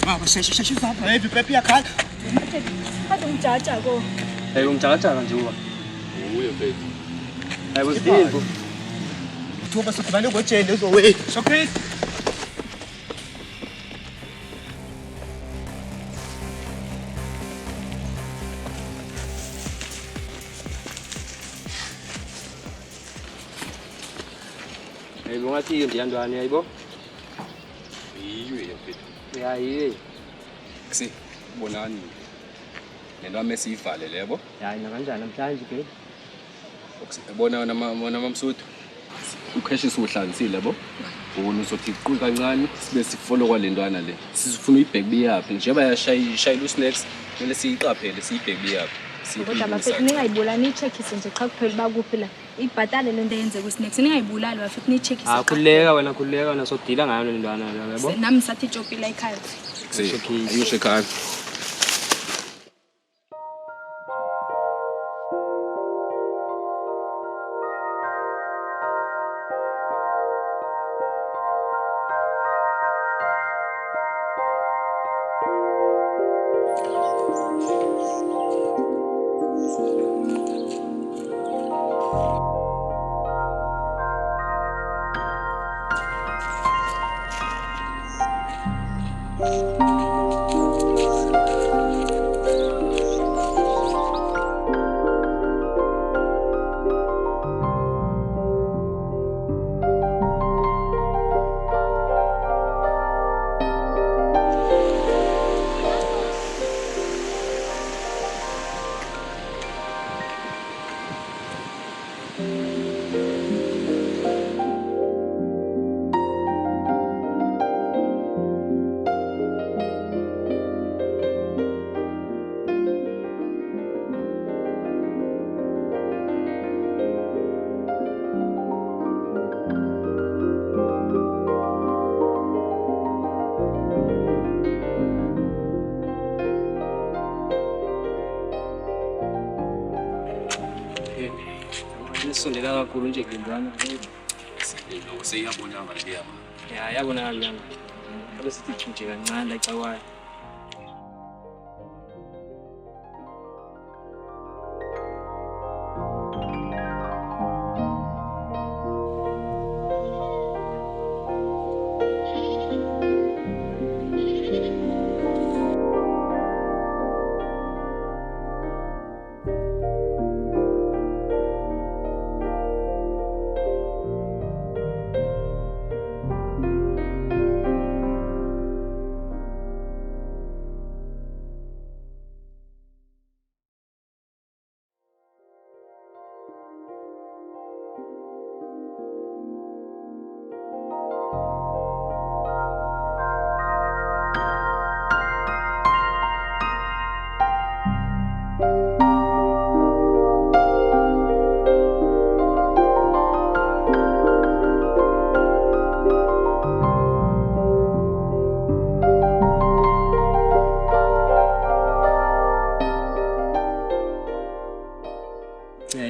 Baba sheshe baba heavy pepe yakhala. Kade umjaja ko. Hayi ungijakajaga nje uba. Nguye mfethu. Hayi bosidimbu. Thuba sokubane ngojeni ezowe. Okay. Hayi ngathi ndiyandwane yayibo. Yiyo mfethu. Ya yiyi. Si bonani. Lento amesiyivale lebo. Hayi nakanjani namhlanje ke? Ubona wona mamsuthu. Ukheshi siwuhlanisile yabo. Ubona uzothi iqhulu kancane sibe sifollow kwalentwana le. Sizifuna uyibheke biyaphi njengoba yashayela usnacks kumele siyiqaphele siyibheke biyaphi. Kodwa bafethu ningayibulali ni-checkise nje qha kuphela bakuphi la. Ibhatale lento eyenze ku-snacks. Ningayibulali bafethu ni-checkise. Khuleka wena sodila ngayo lentwana yabo. Nami sathi ijopi la ekhaya. Ayusho ekhaya. Sondela kakhulu nje lentwana. Lo seyabonanga leyama. Ya yabonakala langa. Abe sithi nje kancane la icakwayo.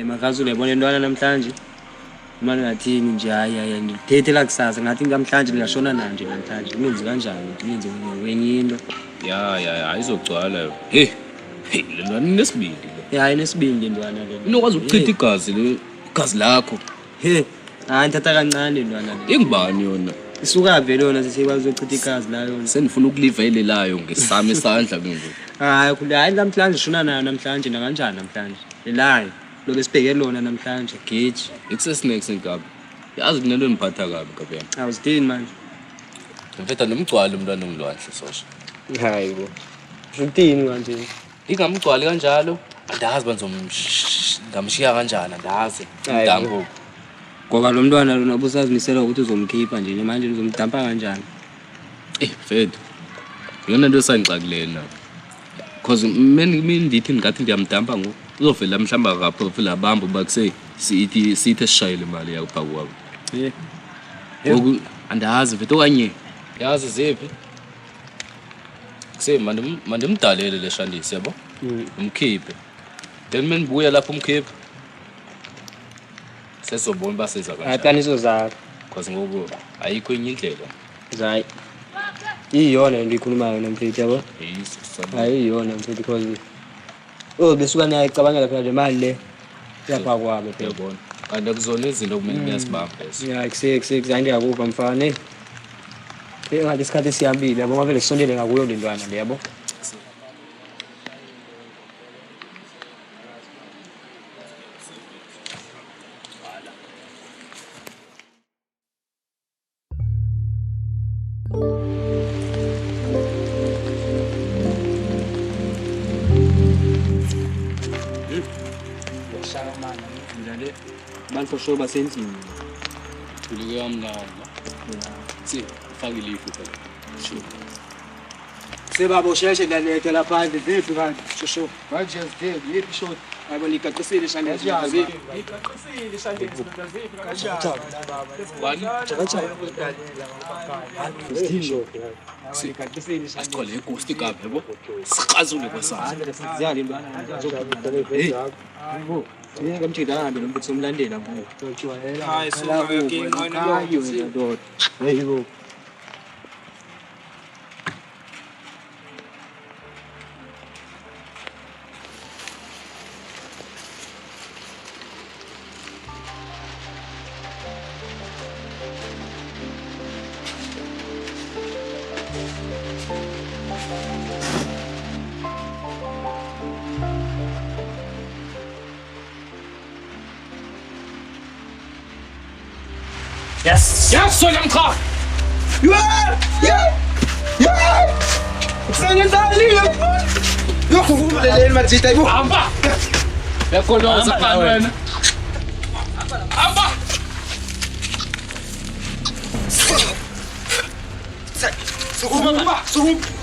Makazulu yabona intwana namhlanje. Manje ngathini nje hayi ngithethela kusasa ngathi namhlanje ngiyashona nanje namhlanje. Ngenze kanjani? Ngenze ngwenye into. Ya ayizogcwala. Hey lentwana nesibindi. Ya inesibindi intwana le. Inokwazi ukuchitha igazi lakho. He hayi ngithatha kancane intwana le. Ingubani yona? Isuka vele yona sesiyakwazi ukuchitha igazi la yona. Senifuna ukulivelelayo ngesami isandla ke ngoku. Hayi hayi namhlanje shona nayo namhlanje nakanjani namhlanje. Lelayo lo besibheke lona namhlanje gigi Ikusesnacks enkabi. Yazi kunento eniphatha kabi kabena. Awuzidini manje. Mfethu nomgcwalo umntwana ongilwanhle sosha. Hayi bo. Uthini kanje? Ingamgcwali kanjalo. Andazi ngamshiya kanjani andazi. Idambo. Ngoba lo mntwana lona busazimisela ukuthi uzomkhipha nje manje uzomdampa kanjani? Mfethu. yona into esangixakulena because mina ndithi ngathi ndiyamdampa ngoku uzovela mhlamba kapho phela bambo bakuse sithi sishayele imali yakho phakathi kwabo ngoku andazi mfethu okanye yazi ziphi kuse mandimdalele leshandisi yabo umkhiphe then menibuya lapho umkhiphe sesizobona baseza kanjani Ataniso zakho. because ngoku ayikho enye indlela Zayi. Iyona into ikhulumayo nomfethu yabo. yiso Ayiyona mfethu because besuka naye icabangela phela le mali le yapha kwabo phela. yabona kanti akuzona izinto kumele niyazibamba phela Yeah, kuzayinde yakuva mfana. Ngathi isikhathi siyambile yabo mavele sisondele ngakuyo le ntwana le yabo. Bantu shoba sendlini. kulike kamnandi si ufake ilifu phela sure Sebabo sheshe lalethe lapha ndiphi kanti shosho. Manje sithenge yipi shot. Hayibo niqaqisile shane Kanjani? Niqaqisile shane Kanjani baba? Niqaqisile shane. asiqole ighost kaphe yabo siqazule kwasasa Ziyali intwana. Hey. Yebo. Yeka mthida hambe nombuthi somlandela kuwo. Utshwayela. Hayi Hayi ndoda. Hey. yes sola mkha Yokuvumeleleni mathita yibo. hamba yakoloza phana wena hamba Sukuma.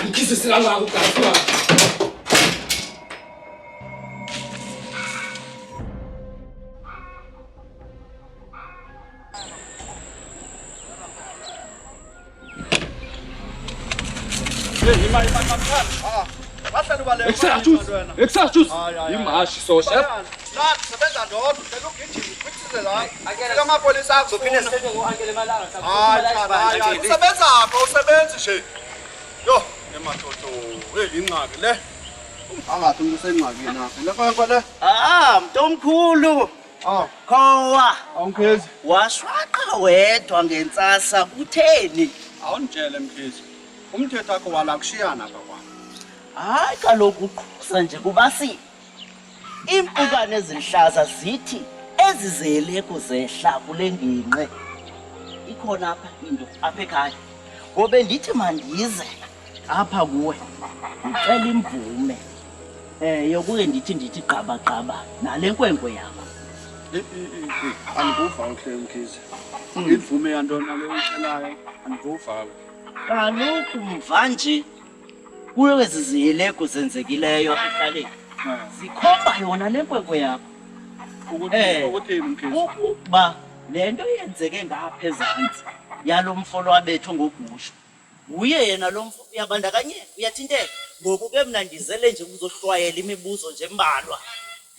ikise silangako kahle Exajus imashi so chef Sebenza ndodwa ucela ugijima uphithise la. Fika amapolisa akufuna. Hayi, usebenza apha usebenza nje. Yo, emathotho. Hey, inqabi le. Angathi umuntu usenqabini apha. Le kwenkwe le. Mntomkhulu. Khowa. Awunkhezi. Washwaqa wedwa ngentsasa kutheni? Awunitshele mkhezi. Umthetho wakho wala kushiyana apha kwami. Hayi kaloku uqhusa nje kubasi. Impukane ezihlaza zithi ezizele kuzehla kule nginqe. Ikhona apha into apha ekhaya. Ngobe ndithi mandize apha kuwe. Ngicela imvume. Yokuke ndithi gqaba nale nkwenkwe yakho. Andikuva uhle mkhezi. Imvume yantona le ucelayo andikuva. Kaloku mva nje kuyo ezizile kuzenzekileyo ehlaleni. Sikhomba yona le nkwenkwe yakho. Ukuba le nto yenzeke ngapha ezantsi yalo mfolo wabethu ngogusha. Uye yena lo mfo uyabandakanyeka uyathinteka. Ngoku ke mna ndizele nje uzohlwayela imibuzo nje embalwa.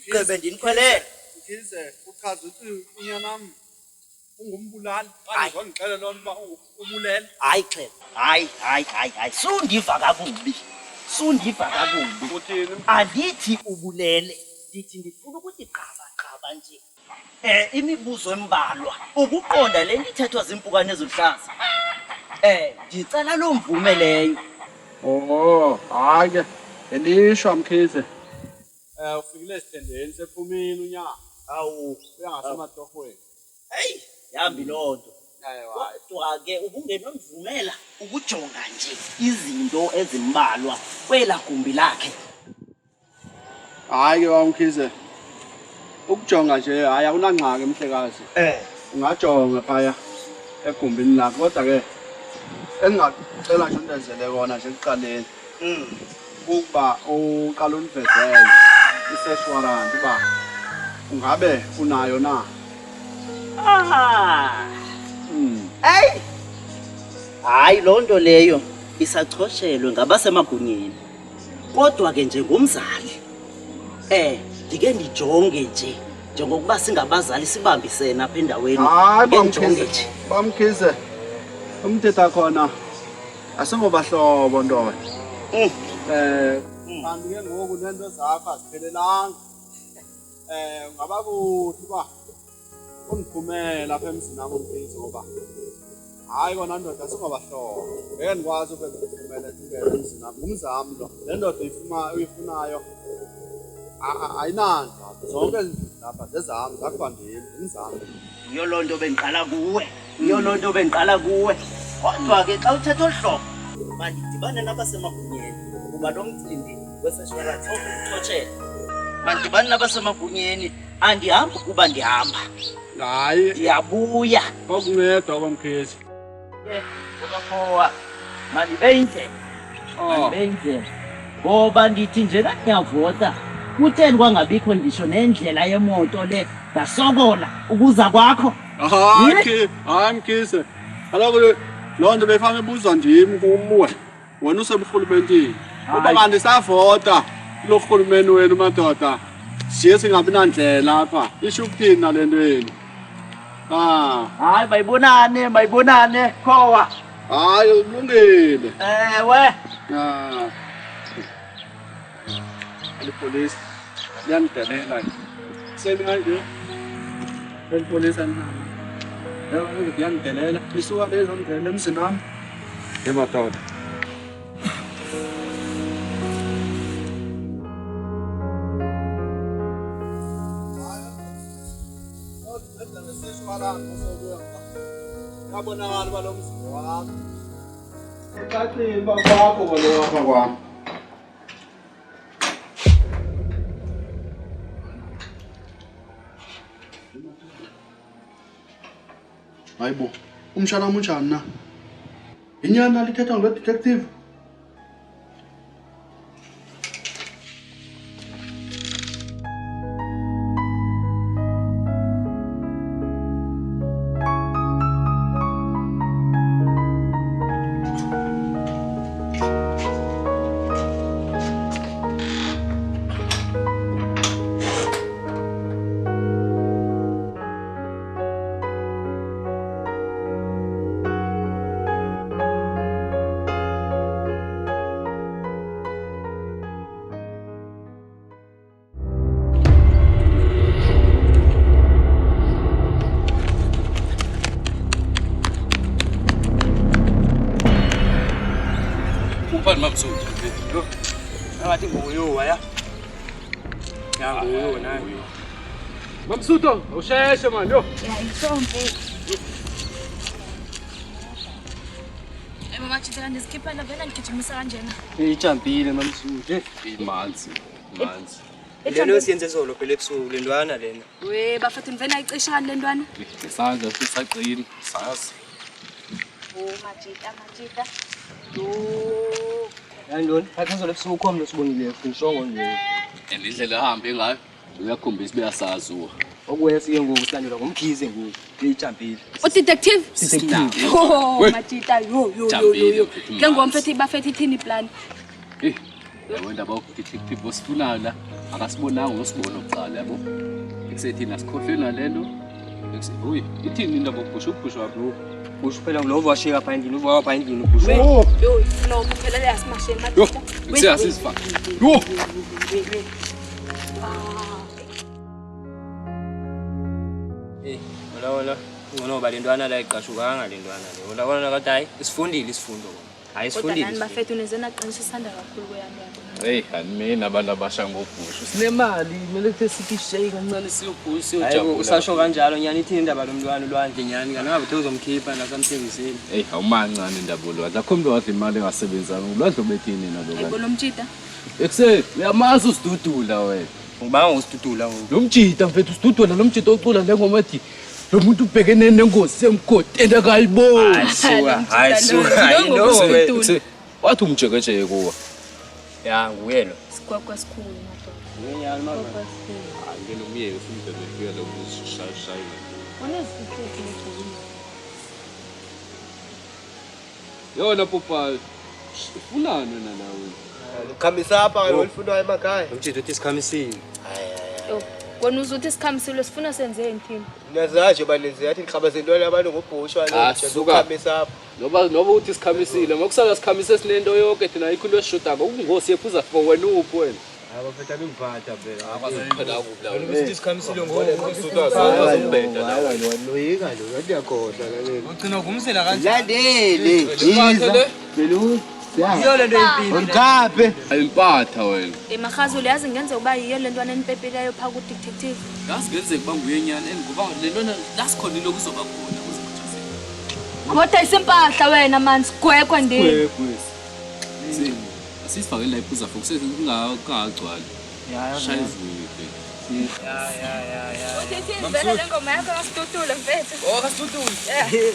Gqebe ndinikhwelele. Mkhize uchaza ukuthi unyanam ungumbulali. Qale ngixele lona uba ubulele. Hayi xhela. Hayi. Sundiva kakubi. Uthini? Andithi ubulele. Ndithi ndifuna ukuthi qaba nje. Imibuzo embalwa. Ukuqonda le nto ithethwa zimpukane eziluhlaza. Ndicela lo mvume leyo. Hayi ke. Elishwa Mkhize. Ufikile esithendeni sephumile unyaka. Awu, uyangasematohweni. Hey, yambi loo nto. Kodwa ke ubungenomvumela ukujonga nje izinto ezimbalwa kwela gumbi lakhe. Hayi ke wamkhize. Ukujonga nje hayi akunangxaki mhlekazi. Ungajonga phaya egumbini lakho kodwa ke engingacela nje undenzele kona nje ekuqaleni. Ukuba uqala univezele i-search warrant uba ungabe unayo na. Hayi loo nto leyo isachoshelwe ngabasemagunyeni. Kodwa ke njengomzali ndike ndijonge nje njengokuba singabazali sibambisene apha endaweni. Hayi bamkhize umthetha khona asingobahlobo ntoya. Kanti ke ngoku nento zakho aziphelelanga. Ungaba kuthi uba undiphumela apha emzini wami Mkhize ngoba hayi kona ndoda singabahlobo. Ngeke ndikwazi ube ndiphumela ethungela emzini wami. Ngumzami lo. Le ndoda uyifunayo ayinandla. Zonke lapha zezami zakubandeli ngumzami. Yiyo loo nto bendiqala kuwe. Kodwa ke xa uthetha olu hlobo mandidibane nabasemagunyeni kuba lo mcimbi weseshwaransi okuthotshela. Mandidibane nabasemagunyeni andihambi kuba ndihamba. Hayi. Ndiyabuya. Kokunceda kwamkhize. Ubaphowa malibe indlela. Ngoba ndithi njena ndiyavota kutheni kwangabikho ndisho nendlela yemoto le ngasokola ukuza kwakho. Hayi Mkhize. Kaloku loo nto befana ebuzwa ndim kuwe. Wena useburhulumenteni. Uba mandisavota kulo rhulumeni wenu madoda siye singabi nandlela apha. Isho ukuthini nale nto yenu? Hayi mayibonane khowa. Hayi ulungile. Ewe. Ipolisi liyangidelela. Semanje ipolisi anami. Yebo liyangidelela. Isuka lezo ndlela emzini wami. Emadoda. Yabonakala balo mzimba wakho. Ucacile bakwakho kwalo apha kwami. Hayibo, umshana unjani na? Inyana lithetha ngolo detective. Upani mamsudu. Yo. Ngathi nguyo waya. Yanguyo nayo. Mamsudu, usheshe manje yo. Isonke. Mama chitela ndiskipha la vela ngigijimisa kanjena. Ijampile mamsudu. Imanzi. Lelo siyenze zolo phela ebusuku lendwana lena. We bafethu nivena ayicishani le ntwana? Isandla sisaqina, sazi. Oh majita. Yantoni? Akazole ebusuku ukhomlo sibonile ngishongo nje. And indlela ehambe ngayo uyakhombisa beyasazuwa. Okwesi ngoku silandelwa ngumkhize ngoku. Lijampile. Udetective? Oh, Matita yo. Ke ngomphethe bafethe ithini plan? Yabona detective osifunayo la akasibonanga ngosibona oqala yabo. Ekusethina sikhohlwe nalento. Uyi, ithini indaba yokuphusha bro? Usho phela kulovo washika pha endini, uva pha endini uphusha. Yo, no phela le asimasheni Matita. Siyasizfa. Yo. Wala. Ngoba lentwana la iqashukanga lentwana le. Wala kathi hayi isifundile isifundo. Hayi Kodwa nani isifundile. bafethu nezena qinisa isanda kakhulu kweyami. Hey, anime abantu abasha ngophusha. Sinemali, kumele kuthi sithi shake kancane siyophusha Hayi siyojabula. usasho kanjalo nyani ithini indaba lomntwana ulwandle nyani kangabe uthi uzomkhipha nakamthengiseni. Hey, awumancane indaba lo. Akho umuntu wadla imali engasebenzanga. Ulwadlo bethini nalo Hayibo kanje. lo Mtshita. Ekuse, uyamazi usidudula wena. Ngibanga usitutula ngoku. Lo Mtshita mfethu usidudula lo Mtshita ocula lengoma ethi lo muntu ubhekene nengozi emgodini akayiboni. Hayi no. Wathi umjekejeke kuwa. Ya nguye lo. Sikwakwa sikhulu madoda. Ngenyani mama. Angena umyeke ufike befika lo shayina. Onezifuthe lekhulu. Yona popa. Ufunani wena nawe? Khambisa apha ke lolifundwa emakhaya. Umtshito uthi sikhamisile. Yo, kona uzuthi sikhamisile sifuna senzeni thina? Nazaje balenze yathi ngikhabazentwana abantu ngobhushwa Khambisa apha. Noba uthi sikhamisile, ngokusala sikhamise sinento yonke thina ayikho into esishodako. Ukungosi yephuza for wena uphi wena? abafetha bengiphatha phela Abazophela ukubla. ukuthi sikhamisile ngone kusutha Sazombeda la. loyika lo yathi yakhohla lalela Ugcina kumsela kanjani? landele Izimathele. belu Iyo lento empini. ngaphe Ayimpatha wena. Emakhazulu yazi ngenze uba yiyo lentwana enipepelayo phaka ku detective. Ngazingenzeka banguyenyana ngoba lentona lasikhona into kuzoba khona kuzokuthasa. Kodwa isempahla wena man sigwekwa ndini. Sini. Asifake la iphuza for kungagcwali. Shaya ivuke. Uthi vele le ngoma yakho kasitutule mfethu. Oh kasitutule.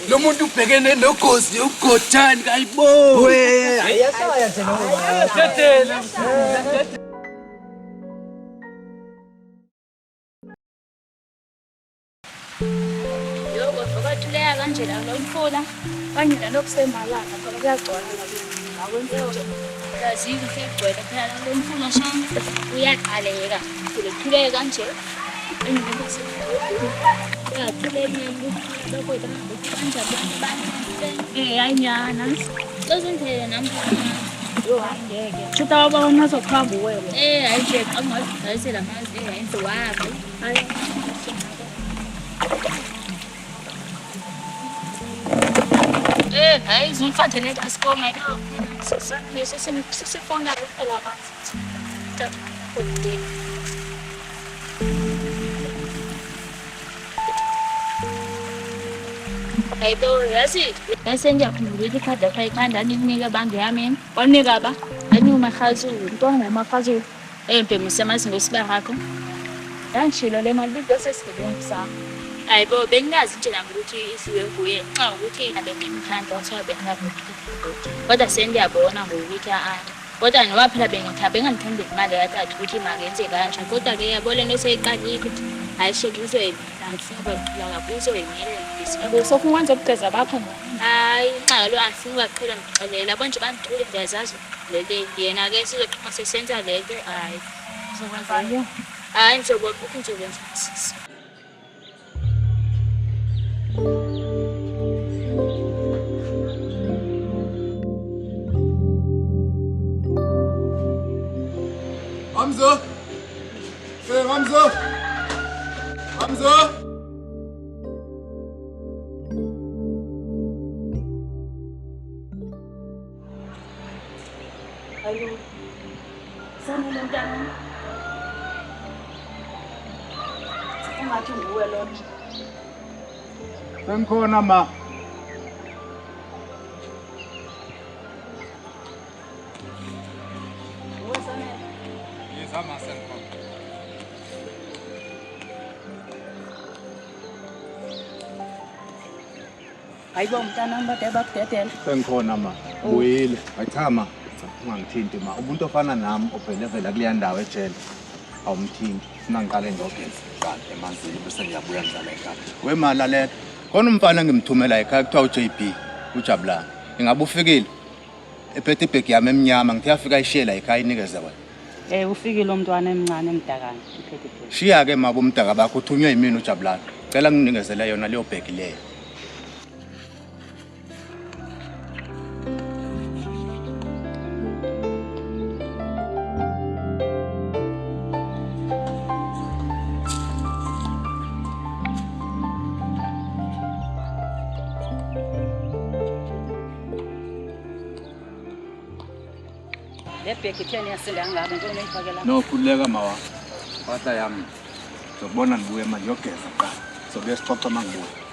Lo muntu ubhekene nogosi ugodani kayiboni. we ayashaya nje lo Tethela. Yo, kodwa kanje la lomfula. Kanye nalokusemalanga ngoba kuyagcwala la. Akwenze yazi ngifegcwele phela lomfula shanga. Uyaqaleka. Kulekhuleka kanje. Ayanyana. Lozindlela namhlanje. Yo angeke. Chuta waba unazokhamba uwele. Ayije angazi la mazi ayenze wapi. Hayi. Hayi zimfathe asikome lo. Sesifona phela manje. Kodwa Hayibo yazi bese ngiyakhumbula ikhadi ayikhanda nikunike bange yami wanika ba anyuma khazulu ntwana makhazulu empemisa amazingo sibahakho yangishilo le mali bese sisebenzisa hayibo bengazi nje nami ukuthi isiwe kuye xa ukuthi abe ngimkhanda uthabe ngabe kodwa sengiyabona ngokuthi kodwa ngoba phela bengithabe ngangithembe imali yakhe ukuthi makenze kanje kodwa ke yabo lento seyiqalile ukuthi ayishekizwe ngifika la kuzo yimile so kuwenza ukugeza bakho hayi xa lo afika ukuqhela ngixelela yabo nje bangicela ndiyazazi lele yena ke sizoqhuma sesenza lento hayi sizokwazi hayi njengoba ukuzokwenza sisi Hamza! Hey, Hamza! Hamza! Hello. Sana lentana. Ungathi nguwe lo. Sengikhona ma. Yezama sengikhona. Hayibo mntana mbade bakudedela. Sengikhona ma. Buyile. Cha ma. ungangithinti ma. Umuntu ofana nami obhelevela kuleya ndawo ejele awumthinti. Funa ngiqale ngiyogeza njalo emanzini bese ngiyabuya ngizala ekhaya. Wemalalela. Khona umfana ngimthumela ekhaya kuthiwa uJB uJabulani. Ingabe ufikile? Ephethe ibhegi yami eminyama ngithi yafika ishela ekhaya inikeze wena. Ufikile umntwana emncane emdakana iphethe ibhegi. Shiya ke mabo umdaka bakho uthunywe yimini uJabulani. Cela nginikezele yona leyo bhegi leyo. Lebheki theni yasinda ngabe ngeke uyifakela. No khuleka mawa. Pata yami. Zobona ngibuye manje yogeza qala. Sobe sixoxa mangibuye.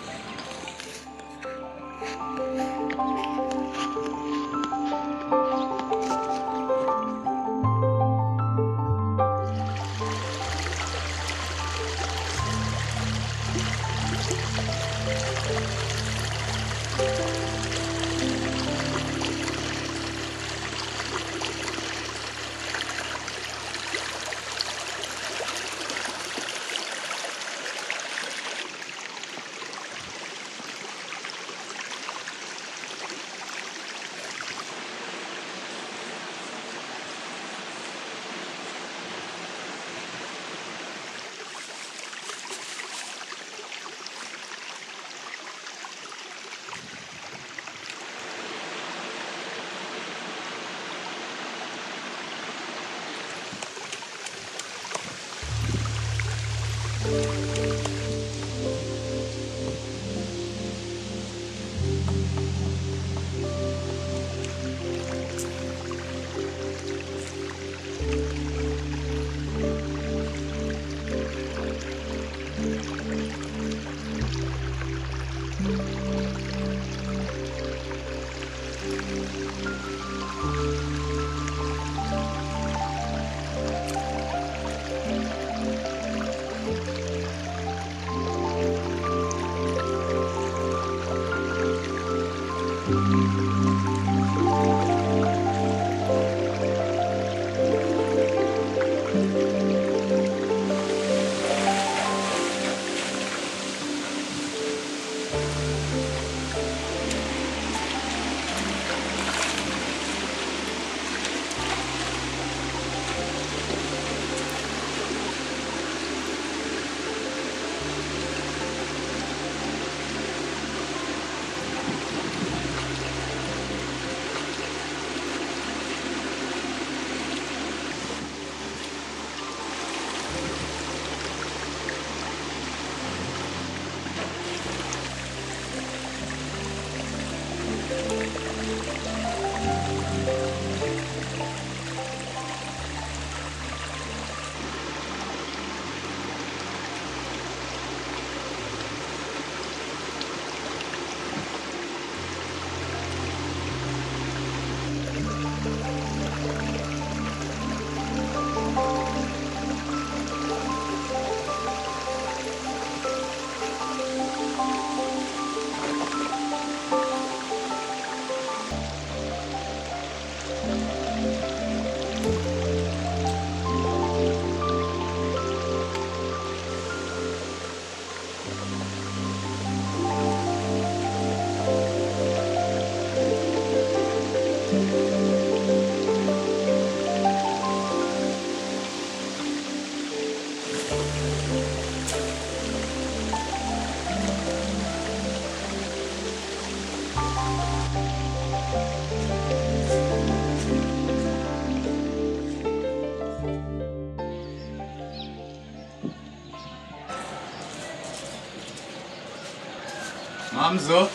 Mamzo.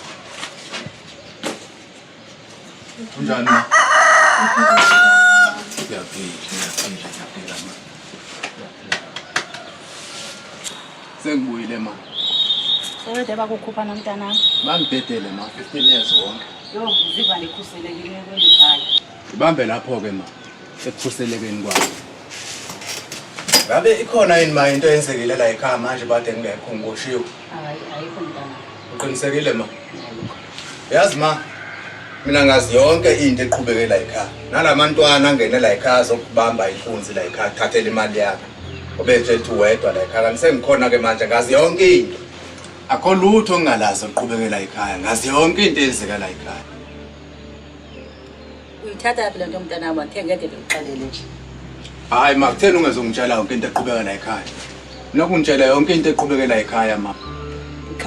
Unjani ma? Siyaphila ma. Sengibuyile ma. Sewede bakukhupha nomntana. Bangibhedele ma 15 years wonke. Yo, ziva likhuselekile kwelikhaya. Ibambe lapho ke ma. Ekukhuselekeni kwami. Ngabe ikhona yini ma into eyenzekile la ekhaya manje bade ngekho ngiboshiwe? Hayi, ayikho mntana. Uqinisekile ma? Yazi ma, Mina ngazi yonke into eqhubekela ekhaya. Nalamantwana angenela ekhaya zokubamba inkunzi la ekhaya thathela imali yakhe. Obethethe uwedwa la ekhaya. Ngisengikhona ke manje ngazi yonke into. Akho lutho ongalazi oqhubekela ekhaya. Ngazi yonke into ezeka la ekhaya. Uyithatha phela nto mntana wami ngeke ngede ngiqalele nje. Hayi makutheni ungezongitshela yonke into eqhubekela ekhaya. Nokungitshela yonke into eqhubekela ekhaya ma.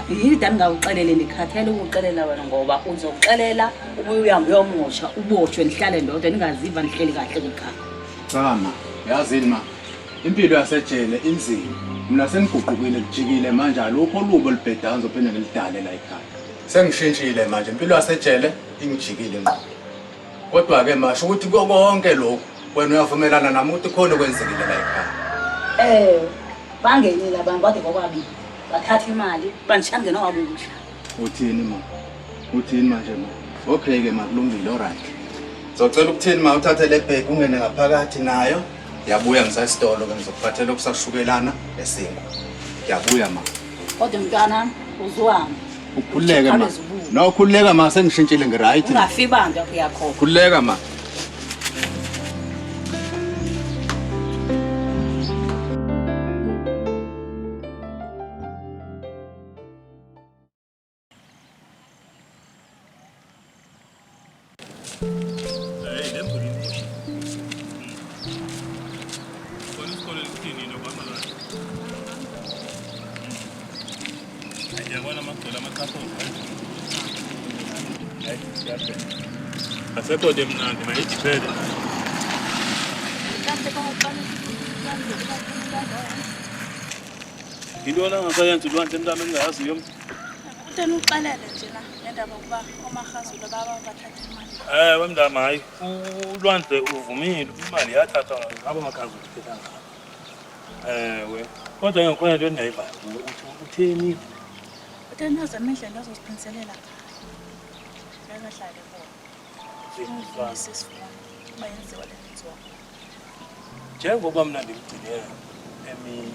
Yini ngawuxelele nikhathele ukuxelela wena ngoba uzoxelela ubuye uhambe uyomosha uboshwe nihlale ndodwa ningaziva nihleli kahle ekhaya. Sama, yazini ma. Impilo yasejele inzima. Mina sengiguqukile kujikile manje alukho lubo libhedayo ngizophinde ngilidale la ekhaya. Sengishintshile manje impilo yasejele ingijikile ngqo. Kodwa ke masho ukuthi konke lokho wena uyavumelana nami ukuthi khona kwenzekile la ekhaya. Bangenile abantu kade kwababili. Bathatha imali banishangene ngabudla. Uthini ma? Uthini manje ma? Okay ke ma kulungile alright. Ngizocela ukuthini ma uthathe le bag ungene ngaphakathi nayo. Yabuya ngisasitolo ke ngizokuphathela okusashukelana esingo. Ngiyabuya ma. Kodwa mntwana uzuhamba. Ukhululeke ma. No ukhululeka ma sengishintshile ngiright. Ungafi bantu yakho. Khululeka ma. Asekho demnandi mayidiphele. Into ongasayenza ulwandle mntana engingayaziyo mntu. Uthe uqalele nje na ngendaba ukuba oMakhazula baba bathatha imali. Wemntama hayi ulwandle uvumile imali yathathwa ngabo Makhazula uthetha ngabo. Kodwa ngikhona into endiyayivayo uthi utheni? Uthe nazama indlela azosiphinzelela ngayo. Ngakahlale khona. Bayenziwa le nto. Njengoba mina ndimgcine emini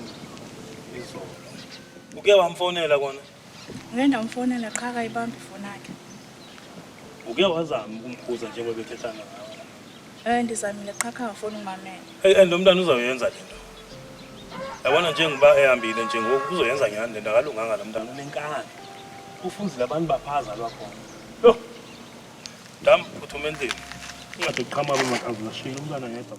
izolo. Uke wamfonela kona? Ngeke ndamfonela qha kayibambi ifoni yakhe. Uke wazama ukumkhuza njengoba bethetha ngayo? Ndizamile qha ngafoni umamela. And umntana uzawuyenza le nto. Yabona njengoba ehambile nje ngoku uzoyenza nyani le nto akalunganga lo mntana unenkani. Ufunzile abantu baphaza lwakhona. Yo. Dam phuthuma endlini. Ungade uqhama abaMakhazula shila umntana yedwa.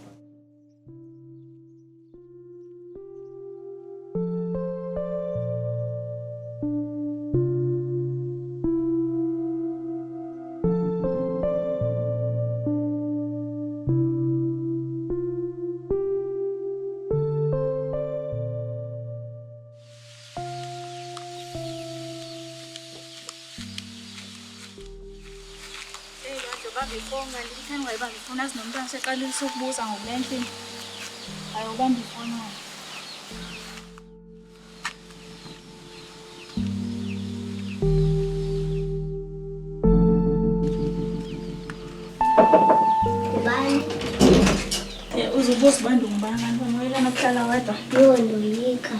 Ngibamba ngithanda ngayibamba ifoni azinomntwana seqalile sokubuza ngokulendlini. Hayi ubamba ifoni wena. Bani? Uzubuza bantu ngibanga ngoba wena nakuhlala wedwa. Yo ndoyika.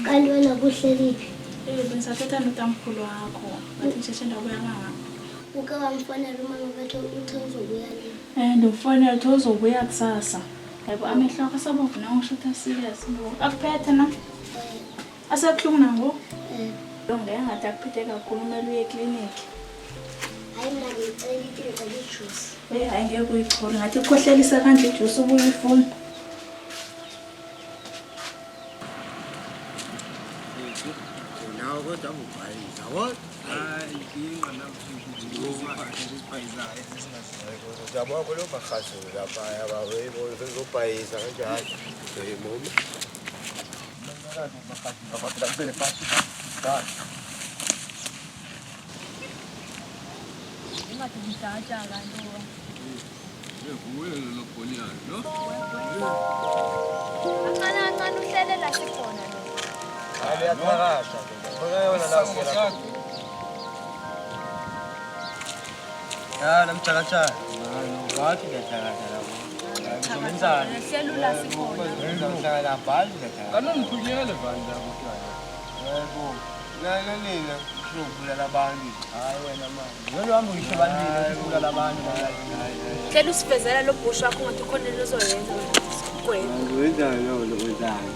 Kanti wena kuhleliphi? Bengisathetha notamkhulu wakho. Bathi nje ndabuya nganga. Uke wamfonela uma ngabe uthi uzobuya lini? Ndimfonela uthi uzobuya kusasa. Yebo amehlo akho asabomvu nangisho ukuthi serious ngo. Akuphethe na? Asabuhlungu nango? Ngeke ngathi akuphethe kakhulu kumele uye ekliniki. Hayi mina ngicela itinto lejuice. Hayi ngeke uyichole ngathi ukhohlelisa kanje ijuice ubuye ifuna. Nawo kodwa ubhayisa what? Hayi inqa Uyabona lo Makhazula lapha yabo bezobhayisa kanjani? Momi. Namchakacha. Ngathi ngiyathakatha lapho. Ngizomenzani? Selula sikhona. Ngizomhlala lapha, ngiyathakatha. Kanongikhuliyele bandla ukuthi. Yebo. Nina Uzobulala abantu. Hayi wena manje. Yona uhamba uyisho bandini ukubulala abantu. Hlela usivezela lo bhushi wakho ngathi khona into ozoyenza wena. Wenzani lo wenzani?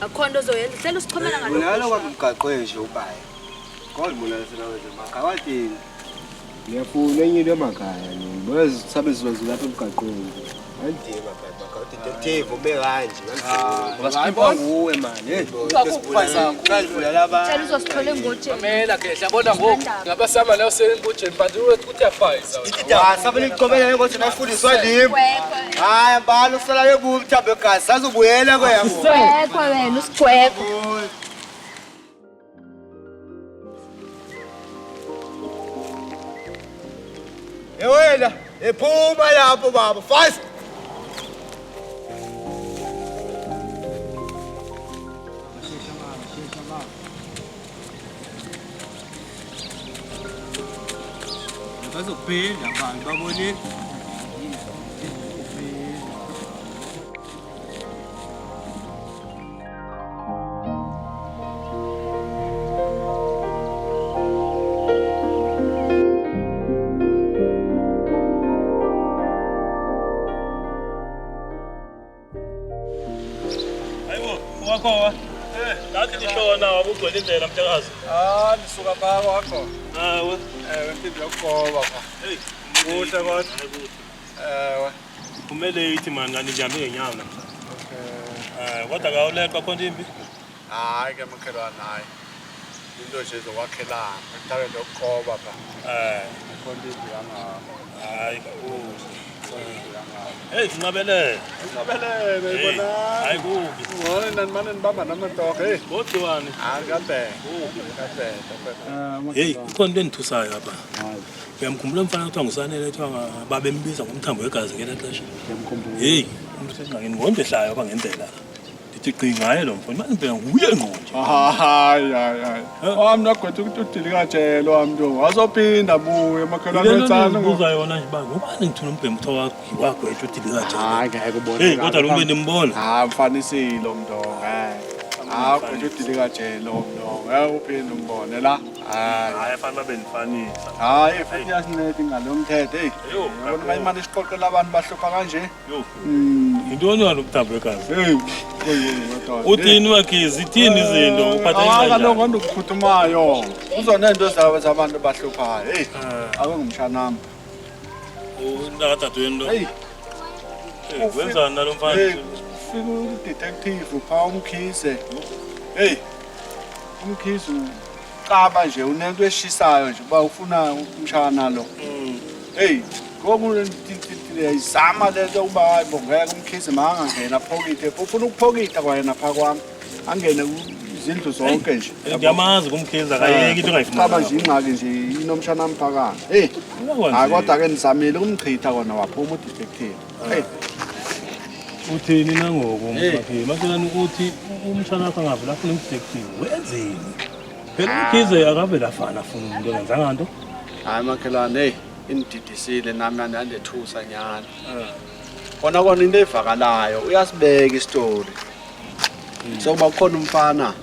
Akhona ozoyenza. Hlela usichomela ngalo. Unalo kwamgaqweshe ubaye. Kodwa wenza emakhaya wathi ngiyafuna enye into emakhaya ni. Boys sabe sizwenza lapha emgaqweni. Andima baba detective ubekanje ngasiphwa nguwe manje uzakufasa ukadlula abantu Tshela uzosithole ngotsheni Mamela ke yabona ngoku ngabasama la usengotsheni but uthi uyafayisa sabe liqobela ukuthi nayifundiswa limi hayi mbalo usala yebubi mthambo egazi sazobuyela kweyabo Usigwekho wena usigwekho wena ephuma lapho baba fast bazophinda abantu babone Wakho ngathi lishona wakugcwele indlela mtshakazi Lisuka phaka wakho. Hawe Impilo yokugoba pha. Hey Kuhle kodwa. Kumele ithi mani ngani njami ngenyawo namhlanje kodwa kawuleqa khona imbi Hayi ke makhelwane hayi. Into nje zokwakhelana ekuthabeni yokugoba pha. Khona imbi yanga. Hayi Hey ngabelele Ngabelele hayi kubi Ngone nanimane nibamba namantoke hey kodwani hayi kabe Hey ukhona into enithusayo lapha uyamkhumbula mfana kuthiwa ngusanele ethiwa babembiza ngomthambo wegazi ngela xesha hey umuntu sengxakini ngonto ehlayo apha ngendlela ndithi qingaye lo mfana manje phela nguye ngqonje hayi wami nogwethu ukuthi udilikathelo wami wazophinda buye makhelwane wetsana ngokuza yona nje ba ngubani ngithuna umbhemu kuthiwa wagwethu udilikathelo hayi ngeke kubona hey kodwa lo muntu nimbona mfanisile umndonga gwethu udilikathelo umndonga uphinda umbone la hayi fanele benifanisa hayi futhi yasinethe ngalomthetho hey yabona bayimane isiqoqela abantu bahlupha kanje yintoni walo mthambo wegazi hey uthini wakhizi ithini izinto uphatha kanjani kaloku ndokuphuthumayo uzonento zabantu bahluphayo hey akungumshanami unakadadweni lo hey wenzani nalo mfana fika udetective pha umkhise hey umkhise uqaba nje unento eshisayo nje uba ufuna umshana lo hey ngoku izama lento ukuba hayi bo ngeke umkhise mangangena phokithe ufuna ukuphokitha kwayena pha kwami angene izindlu zonke nje ngiyamazi kumkhiza akayeki into ongayifuna qaba nje ingxaki nje inomshana mphakana hey hayi kodwa ke nizamile ukumchitha kona waphuma udetective hey uthini nangoku umphakathi makelani ukuthi umshana wakho angavela afuna umdetective wenzeni phela umkhize akavela afana afuna umuntu ongenzanga nto hayi makhelwane hey indidisile nami nandethusa nyana kona into evakalayo uyasibeka isitori sokuba kukhona umfana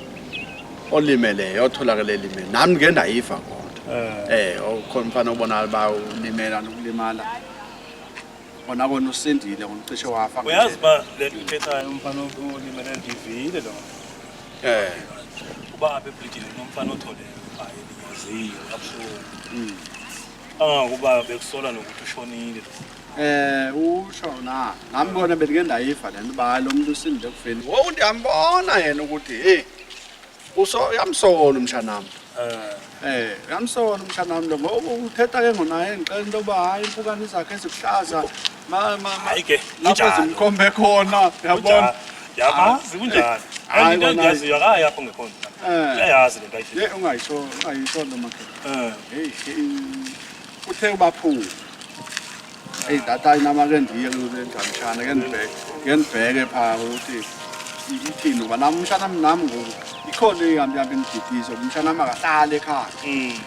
olimeleyo otholakele elimele nami ngeke ndayiva kodwa ukhona umfana obonayo ba ulimela nokulimala kona usindile ngocishe wafa uyazi ba lento uthethayo umfana olimele ndivile lo uba apha ebridgini nomfana otholele hayi liyaziyo kabuhlungu angakuba bekusola nokuthi ushonile usho nami bona bengeke ndayiva lento ba lo muntu usindile kufeni ndiyambona yena ukuthi hey yamsola umshanami yamsola umshanami lo ngoba uthetha ke ngonaye ngicela into ba hayi impukane zakhe ezikuhlaza hayi ke lapho zimkhombe khona yabona yamazi kunjani hayi into engiyaziyo akaya apho ngekhona uyayazi lento ayisho ungayisho lo makhe uthe ubaphula hey data inamake ndiye kulenjamshana ke ndibheke pha ukuthi ithini ngoba nami umshana nami ngoku ikhona ihambi indidiso umshana makahlala ekhaya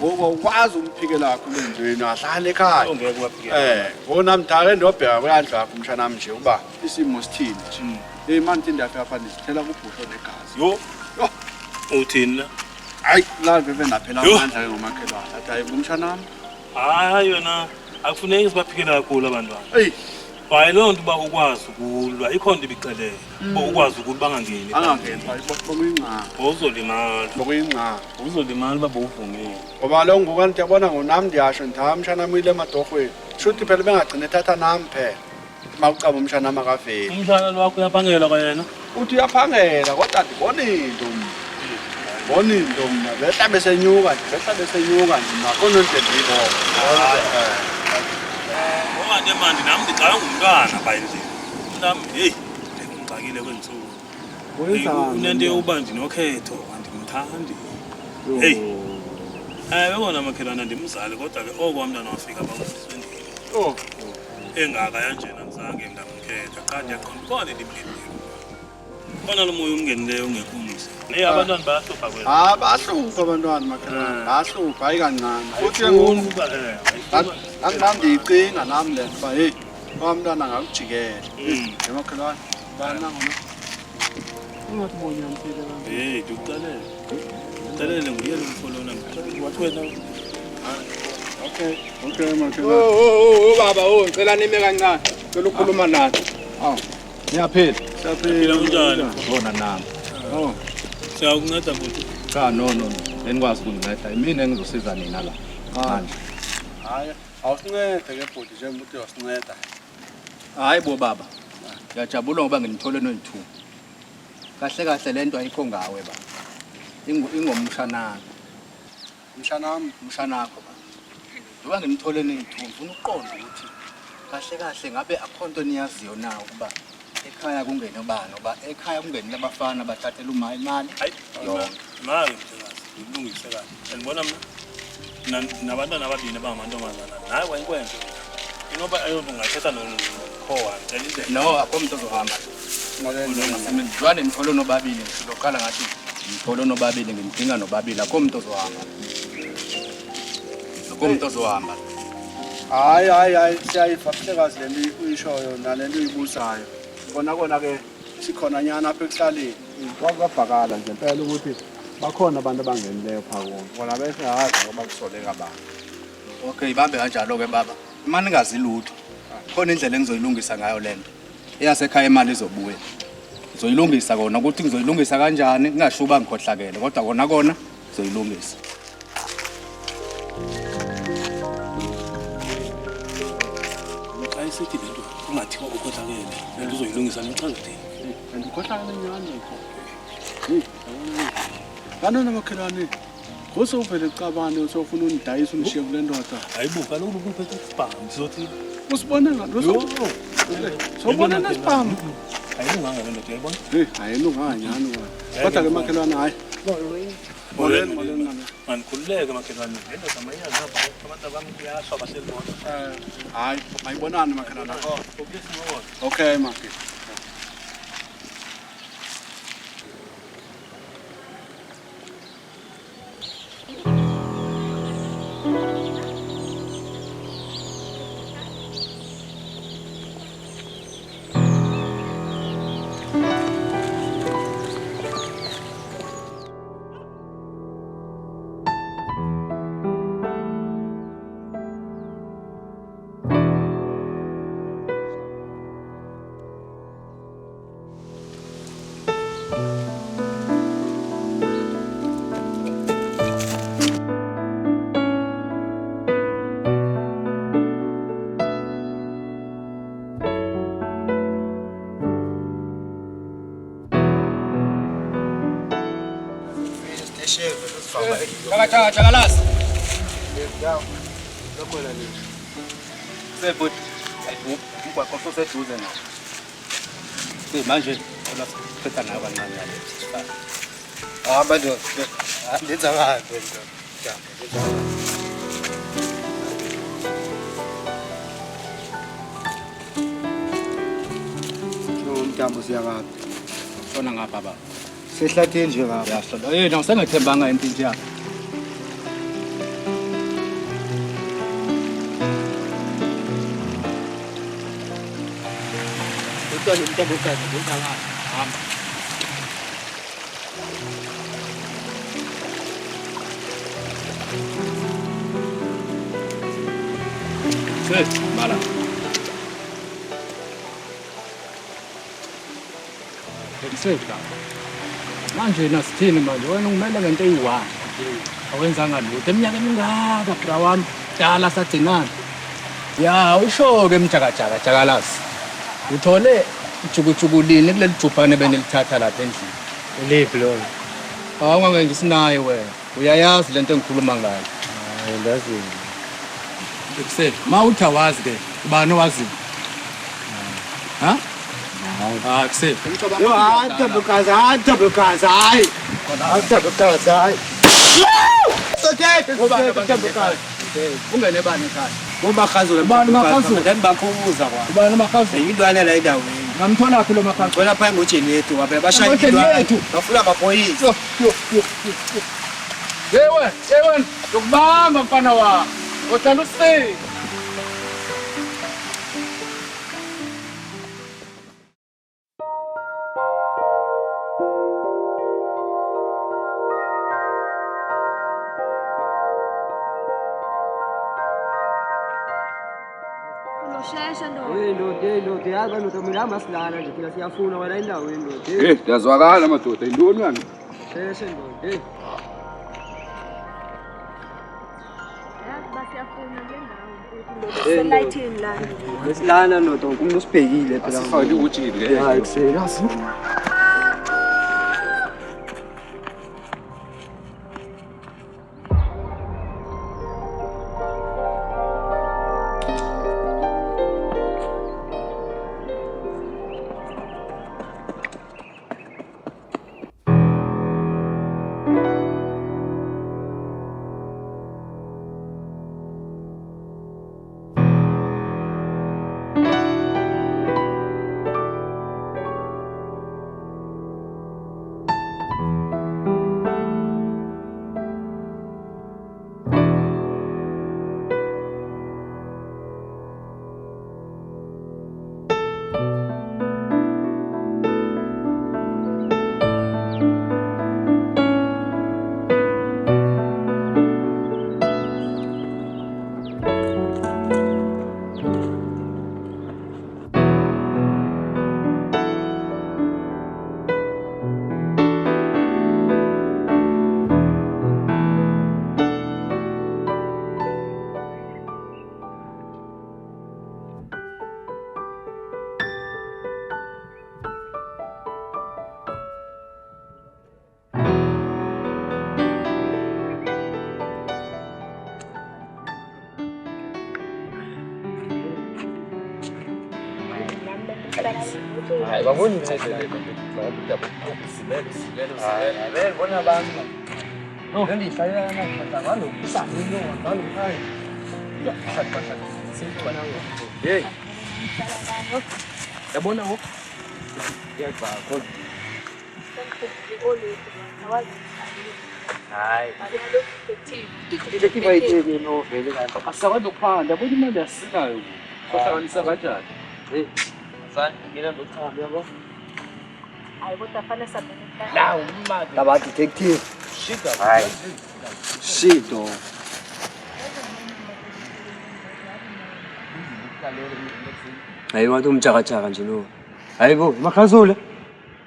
ngoba ukwazi umphikela kakhulu endweni ahlala ekhaya ngona mdala ndobheka kuyandla yakho umshana nje uba isimo sithini hey manje ndiyafika pha ndisithela kubhusho negazi yo uthini la Hayi la bebe naphela amandla ke ngomakhelwane. Athi ayibumshana nami. Hayi yona akufuneki sibaphikela kakhulu abantwana. Hey. Hayi lonto ba ukwazi ukulwa ikho into ibixelele. Bo ukwazi ukuthi bangangeni. Angangeni hayi bokuyingqa. Uzolimala. Bokuyingqa. Uzolimala baba uvumile. Ngoba lo ngokanti yabona ngonami ndiyasho ngithi umshana wami ile emadorhweni. Shuthi phela bengagcina ethatha nami phela. Mawucaba umshana makaveli. Umshana wakho uyaphangela kwena. Uthi uyaphangela kodwa andiboni into mina. Boni into mina. Behla besenyuka nje, behla besenyuka nje nakhona into endiyibo. Ngoba nje manje nami ngicabanga ngumntwana bayindlela. Nami hey ngixakile kwensuku. Unento yokuba ndinokhetho andimthandi. Hey. Yabona makhelana ndimzali kodwa ke okwamntana wafika bamfundiswe ndini. Oh. Engaka kanjena ngizange ngamkhetha qha ndiyaqonda khona ndimlindile. Khona lo moya umngenileyo ungekumuhle. Nee abantwana bayahlupha kwena. Bahlupha abantwana makhelana. Bahlupha hayi kancane. Futhi ngoba nami ndiyicinga nami le ba hey abantwana ngakujikela. Emakhelwane bana ngona. Ungathiboni yampila la. Hey duqalele. Uqalele nguyele umfolona wathi wena. Okay makhelwane. Baba ngicela nime kancane. Ngicela ukukhuluma nathi. Niyaphila. Siyaphila kunjani? Bona nami. Siyakunceda futhi. Cha no. Enikwazi ukunginceda. Mina engizosiza nina la. Manje. Hayi, awusincede ke bhuti njengoba uthi uyasinceda. Hayi bo baba. Ngiyajabula ngoba nginithole noyithuba. Kahle lento ayikho ngawe baba. Ingomshanakho. Umshanakho baba. Ngoba nginithole noyithuba ufuna uqonda ukuthi kahle ngabe akhonto niyaziyo na ukuba ekhaya kungene ubani oba ekhaya kungene labafana bathathela uma imali. Hayi yonke. Manje ngilungise kahle. Ngibona mina nabantwana ababili abangamantombazana naye wayenkwenze inoba ayobungathetha nokhowa ngicela no akomntu ozohamba ngizwane nithole nobabili ngiloqala ngathi ngithole nobabili ngimdinga nobabili akomntu ozohamba Hayi siyayiva mhlekazi lento uyishoyo nalento uyibusayo kona ke sikhona nyana apha ekuhlaleni kwabhakala nje impela ukuthi bakhona abantu abangenileyo phakona bona bese hazi ngoba kusoleka abantu. Okay ibambe kanjalo ke baba imani ngazi lutho khona indlela engizoyilungisa ngayo lento eyasekhaya imali izobuya ngizoyilungisa kona ukuthi ngizoyilungisa kanjani ngingashuba ngikhohlakele kodwa kona ngizoyilungisa. Ayisithi lento ungathiwa ukhohlakele lento uzoyilungisa nichaze thini andikhohlakele nyani kanona makhelwane ngose uvele ecabane usofuna undayisa unishiye kule ndoda. Hayibo kaloku kuphethe spam sizothi usibone ngalo sobona na spam ayilunganga le ndoda uyayibona. Ayilunganga nyani kodwa ke makhelwane hayi moleni manikhululeke makhelwane le ndoda mayazi abantu abami kuyashwa baselibona. Hayi mayibonane makhelwane. Okay makhe. Chakalas. Sebut. Umgwaqo oseduze nawo. Manje olasiphetha nayo kancane yale sifana. Bantu ndenza ngani lento? Umntambo siyakaphi? Sona ngapha baba. Sehlatheni nje ngapha. Yahlola. Yena usengethembanga into nje yakhe. Kodwa lo mntambo kazi ndenza ngani? Hamba. Mala. Sefika. Manje nasithini manje wena ungimele ngento eyi-1. Awenzanga lutho eminyaka emingaka bra wami dala sagcinana. Ya usho-ke mjakajaka jakalazi. Uthole ujukujukulini kuleli jubhane benilithatha lapha endlini. Uliphi lona? Awungange ngisinaye wena. Uyayazi lento engikhuluma ngayo. Hayi ngazini. Ekuseni ma uthi awazi-ke ubani owaziyo? Ha? Ah, kuseni. Yo, hata bukazi, hayi. Hata bukazi, hayi. Ungene bani ekhaya? Umakhazule. Ubani umakhazule? Then bakhubuza kwa. Ubani umakhazule? Yintwana la endaweni. Ngamthola phi lo makhazule? Wena pha ngojenetu wabe bashaya intwana. Bafuna amaphoyisa. Yewe, ukubamba mfana wami. Uthanda usini. Ndoda yazi ndoda mina masilana nje phela siyafuna wena endaweni ndoda. Yazwakala madoda intoni wena? Sheshe ndoda. Selayithini la. Lesilana ndoda umuntu usibhekile phela. Asifaki ujile ke. Hayi kuseni asi. Hayi baboni mina Bona abantu. No, ngihlaya na ngalo usangino ngalo hayi. Ya, sakha. Sibona ngo. Hey. Yabona ngo. Yaba kodwa. Hayi. Detective ayithini no vele kanti. asakwazi ukuphanda bona imali yasinayo. Sohlanganisa kanjani? Hey. Sana ngira ndothanda yabo. Hayi kodwa fanele sabene. La umma. Laba detective. Shida. Hayi. Shido. Hayi wathi umjakajaka nje lo. Hayibo, makhazule.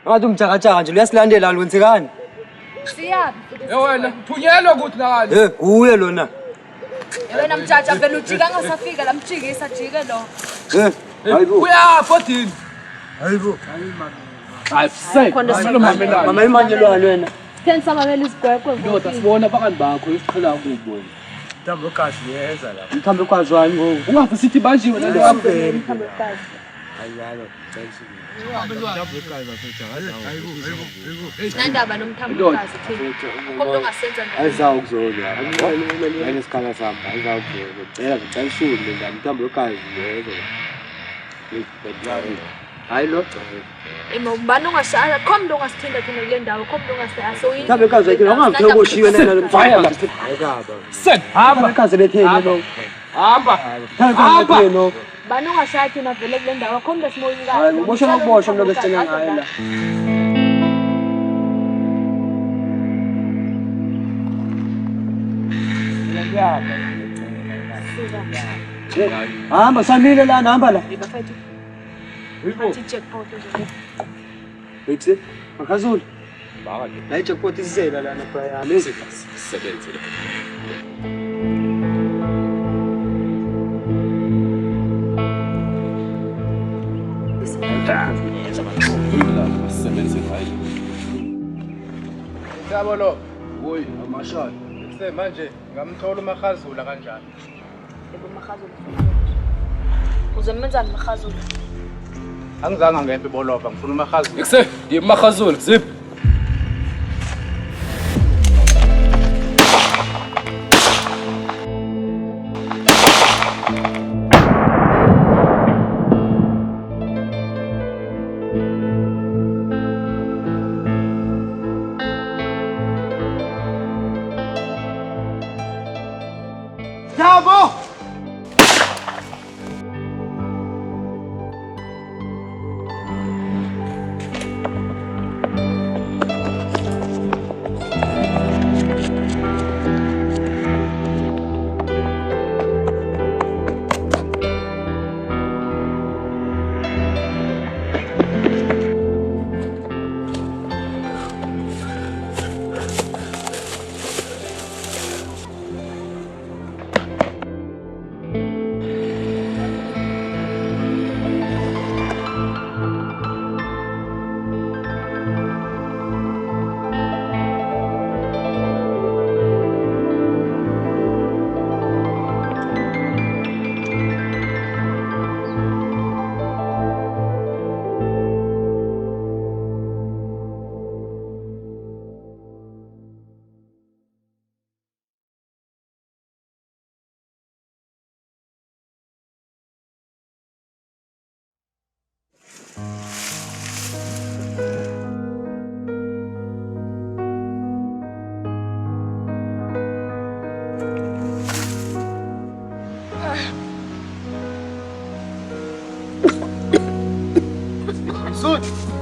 Ngathi umjakajaka nje uyasilandela lwenzekani? Siyabi. Wena thunyelwa ukuthi nakani? Kuye lona. Yena mjaja vele ujika ngasafika lamjikisa jike lo. Hayibo. Uyapho thini? Hayibo. Hayi sey. Mama imanyelwane wena. Kenza mamela isigwegwe. Ndoda sibona phakathi bakho isiqhela ukubona. Mthambo kazi yeza la. Mthambo kazi wani ngo. Ungathi sithi banjiwe nalo waphe. Mthambo kazi. Ayalo, thanks. Nandaba nomthambo kazi thina. Kodwa ungasenza nje. Ayizawukuzona. Ayine isikhala sami, ayizawukuzona. Cela ngicela ishuli la mthambo kazi yeza. Hayi lo. Ubani ongashaya khombe ongasithinda thina kule ndawo khombe ongasasoyini Mthambo kazi yakhe ungampheka koshiwe nena lo mfaya. Sen hamba kazi letheni lo. Hamba. Hamba lo. bani ongashaya thina vele kule ndawo khombe simoyini kahle Hayi ubosha ngokubosha mlo besicela ngayo la. Hamba samile lana hamba la. Bafethu. Yebo. Athi jackpot nje. Bese makazulu. Baka ke. La jackpot isizela lana phaya. Lezi Sebenze la. Sebenze hayi. Yabo lo. Oy, amashaya. Bese manje ngamthola uMakhazula kanjani? Yebo Makhazula. Uzomenzani Makhazula? Angizange ngempe bolova ngifuna uMakhazula. Ekuse, yiMakhazula, zip. Yabo! Sud!